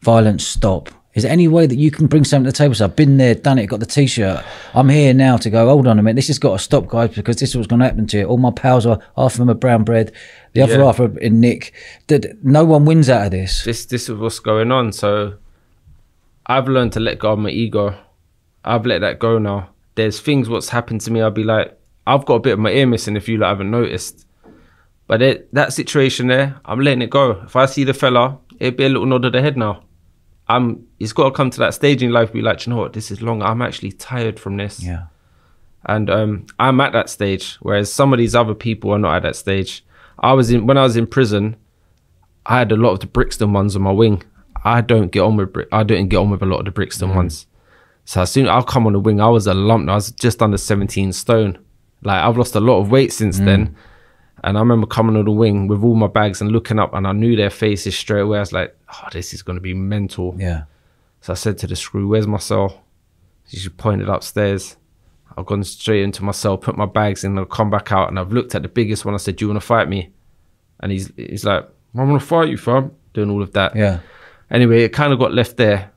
violence stop Is there any way that you can bring something to the table? So I've been there, done it, got the T-shirt. I'm here now to go, hold on a minute, this has got to stop, guys, because this is what's going to happen to you. All my pals are, half of them are brown bread, the other half are in Nick. No one wins out of this. This is what's going on. So I've learned to let go of my ego. I've let that go now. There's things what's happened to me, I'll be like, I've got a bit of my ear missing if you haven't noticed. But that situation there, I'm letting it go. If I see the fella, it'd be a little nod of the head now. He's got to come to that stage in life, be like, you know what, this is long. I'm actually tired from this. Yeah. And I'm at that stage, whereas some of these other people are not at that stage. When I was in prison, I had a lot of the Brixton ones on my wing. I didn't get on with a lot of the Brixton ones. So as soon as I'll come on the wing, I was a lump. I was just under 17 stone. Like, I've lost a lot of weight since then. And I remember coming on the wing with all my bags and looking up, and I knew their faces straight away. I was like, oh, this is going to be mental. Yeah. So I said to the screw, where's my cell? She pointed upstairs. I've gone straight into my cell, put my bags in, I've come back out, and I've looked at the biggest one. I said, do you want to fight me? And he's like, I want to fight you, fam. Doing all of that. Yeah. Anyway, it kind of got left there.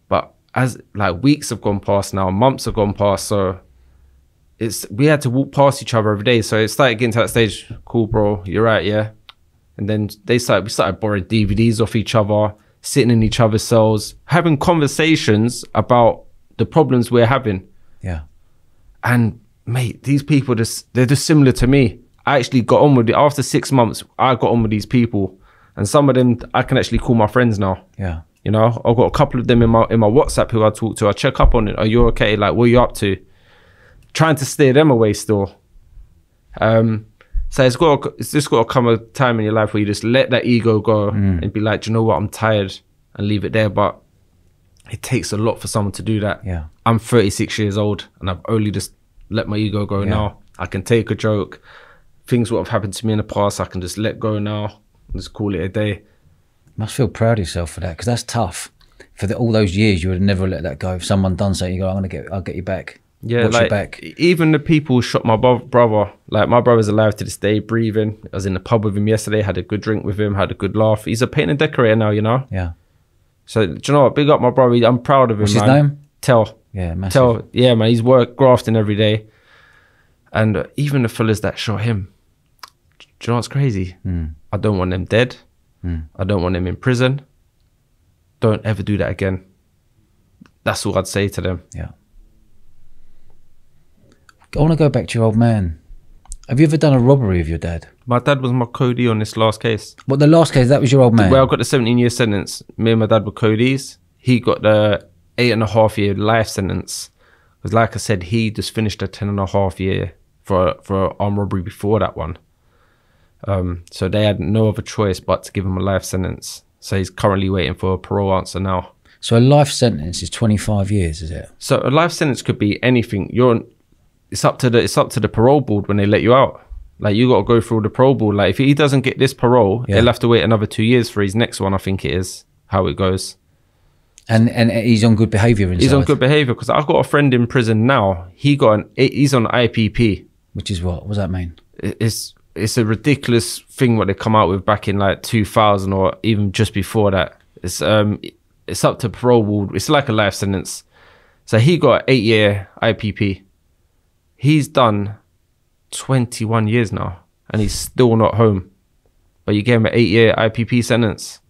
But as like weeks have gone past now, months have gone past, so we had to walk past each other every day. So it started getting to that stage, cool, bro, you're right, yeah. And then we started borrowing DVDs off each other, sitting in each other's cells, having conversations about the problems we're having. Yeah. And mate, these people, they're just similar to me. I actually got on with it. After 6 months, I got on with these people. And some of them, I can actually call my friends now. Yeah. You know, I've got a couple of them in my WhatsApp who I talk to. I check up on it. Are you okay? Like, what are you up to? Trying to steer them away still. So it's just got to come a time in your life where you just let that ego go and be like, do you know what, I'm tired, and leave it there. But it takes a lot for someone to do that. Yeah. I'm 36 years old and I've only just let my ego go now. I can take a joke. Things what have happened to me in the past, I can just let go now and just call it a day. You must feel proud of yourself for that, because that's tough. For all those years, you would have never let that go. If someone done something, you go, I'll get you back. Yeah, watch like your back. Even the people who shot my brother, like my brother's alive to this day, breathing. I was in the pub with him yesterday, had a good drink with him, had a good laugh. He's a paint and decorator now, you know? Yeah. So, do you know what? Big up my brother. I'm proud of him, What's man. his name? Tell. Yeah, massive. Tell. Yeah, man. He's grafting every day. And even the fellas that shot him, do you know what's crazy? I don't want them dead. I don't want them in prison. Don't ever do that again. That's all I'd say to them. Yeah. I want to go back to your old man. Have you ever done a robbery of your dad? My dad was my Cody on this last case. What, the last case, that was your old man? Well, I got the 17-year sentence. Me and my dad were Cody's. He got the 8.5-year life sentence. Because like I said, he just finished a 10.5-year for armed robbery before that one. So they had no other choice but to give him a life sentence. So he's currently waiting for a parole answer now. So a life sentence is 25 years, is it? So a life sentence could be anything. It's up to the parole board when they let you out. Like, you got to go through the parole board. Like, if he doesn't get this parole, they'll have to wait another 2 years for his next one. I think it is how it goes. And he's on good behaviour inside. He's on good behaviour, because I've got a friend in prison now. He's on IPP. Which is what? What does that mean? It's a ridiculous thing what they come out with back in like 2000 or even just before that. It's up to parole board. It's like a life sentence. So he got 8-year IPP. He's done 21 years now and he's still not home. But you gave him an 8-year IPP sentence.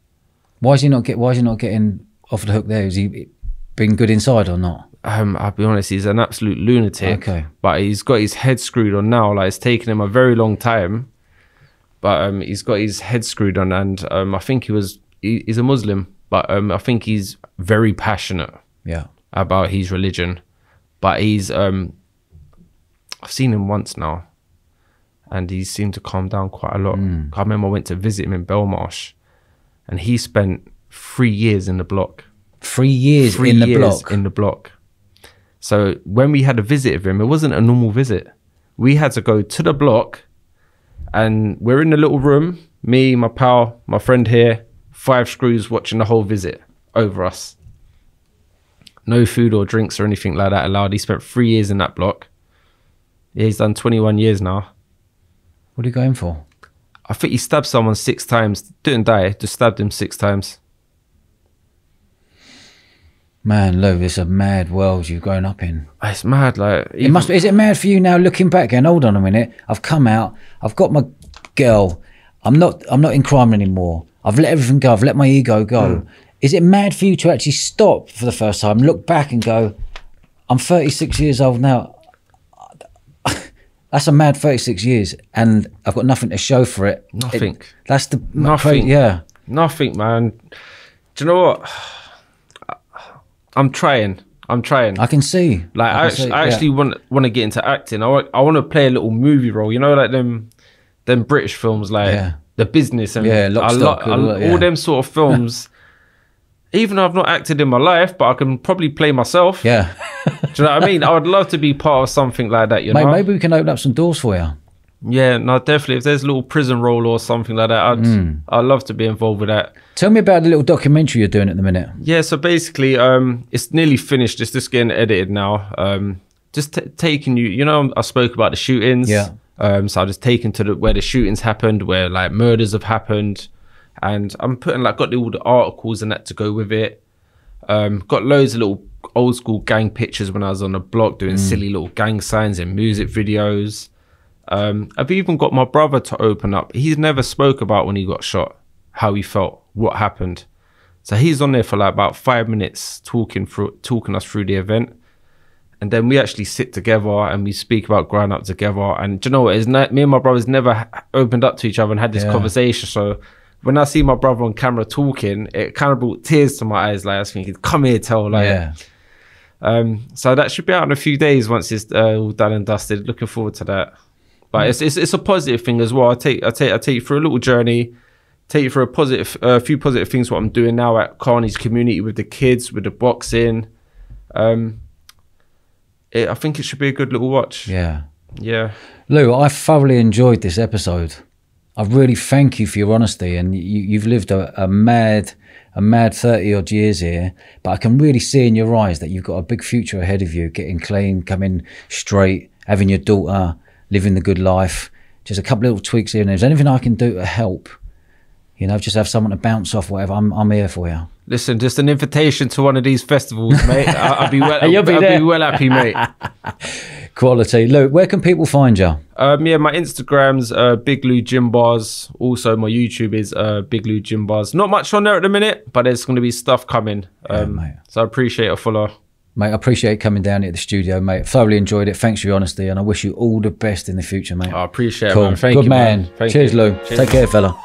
Why is he not getting off the hook there? Is he been good inside or not? I'll be honest, he's an absolute lunatic. Okay. But he's got his head screwed on now. Like, it's taken him a very long time. But he's got his head screwed on, and I think he's a Muslim, but I think he's very passionate about his religion. But he's I've seen him once now, and he seemed to calm down quite a lot. I remember I went to visit him in Belmarsh, and he spent 3 years in the block. 3 years in the block? In the block. So when we had a visit of him, it wasn't a normal visit. We had to go to the block, and we're in the little room, me, my pal, my friend here, 5 screws watching the whole visit over us. No food or drinks or anything like that allowed. He spent 3 years in that block. Yeah, he's done 21 years now. What are you going for? I think he stabbed someone 6 times. Didn't die, just stabbed him 6 times. Man, Lou, it's a mad world you've grown up in. It's mad. Like It must be. Is it mad for you now, looking back, going, hold on a minute, I've come out, I've got my girl, I'm not in crime anymore. I've let everything go. I've let my ego go. Is it mad for you to actually stop for the first time, look back and go, I'm 36 years old now. That's a mad 36 years, and I've got nothing to show for it. Nothing. That's the nothing. Yeah. Nothing, man. Do you know what? I'm trying. I can see. Like I actually want to get into acting. I want to play a little movie role. You know, like them British films, like The Business and all them sort of films. Even though I've not acted in my life, but I can probably play myself. Yeah. Do you know what I mean? I would love to be part of something like that, you know? Maybe we can open up some doors for you. Yeah, no, definitely. If there's a little prison role or something like that, I'd love to be involved with that. Tell me about the little documentary you're doing at the minute. Yeah, so basically, it's nearly finished. It's just getting edited now. Just taking you know, I spoke about the shootings. Yeah. So I just taken to where the shootings happened, where like murders have happened. And I'm putting got all the articles and that to go with it. Got loads of little old school gang pictures when I was on the block doing silly little gang signs and music videos. I've even got my brother to open up. He's never spoke about when he got shot, how he felt, what happened. So he's on there for like about 5 minutes talking us through the event. And then we actually sit together and we speak about growing up together. And do you know what? Me and my brothers never opened up to each other and had this conversation. So when I see my brother on camera talking, it kind of brought tears to my eyes. Like I was thinking, come here, tell. Like, so that should be out in a few days once it's all done and dusted. Looking forward to that. But it's a positive thing as well. I take you through a little journey, take you through a few positive things what I'm doing now at Carney's community with the kids, with the boxing. I think it should be a good little watch. Yeah. Yeah. Lou, I thoroughly enjoyed this episode. I really thank you for your honesty, and you've lived a mad 30 odd years here, but I can really see in your eyes that you've got a big future ahead of you, getting clean, coming straight, having your daughter, living the good life. Just a couple of little tweaks here and there. If there's anything I can do to help, you know, just have someone to bounce off, whatever, I'm here for you. Listen, just an invitation to one of these festivals, mate. I'll be well. You'll be there. I'll be well happy, mate. Quality. Luke, where can people find you? Yeah, my Instagram's Big Lou Gym Bars. Also, my YouTube is Big Lou Gym Bars. Not much on there at the minute, but there's going to be stuff coming. Mate. So I appreciate a follow. Mate, I appreciate coming down here at the studio, mate. Thoroughly enjoyed it. Thanks for your honesty, and I wish you all the best in the future, mate. I appreciate cool. it, man. Thank Good you, man. man. Thank Cheers, you. Lou. Cheers. Take care, fella.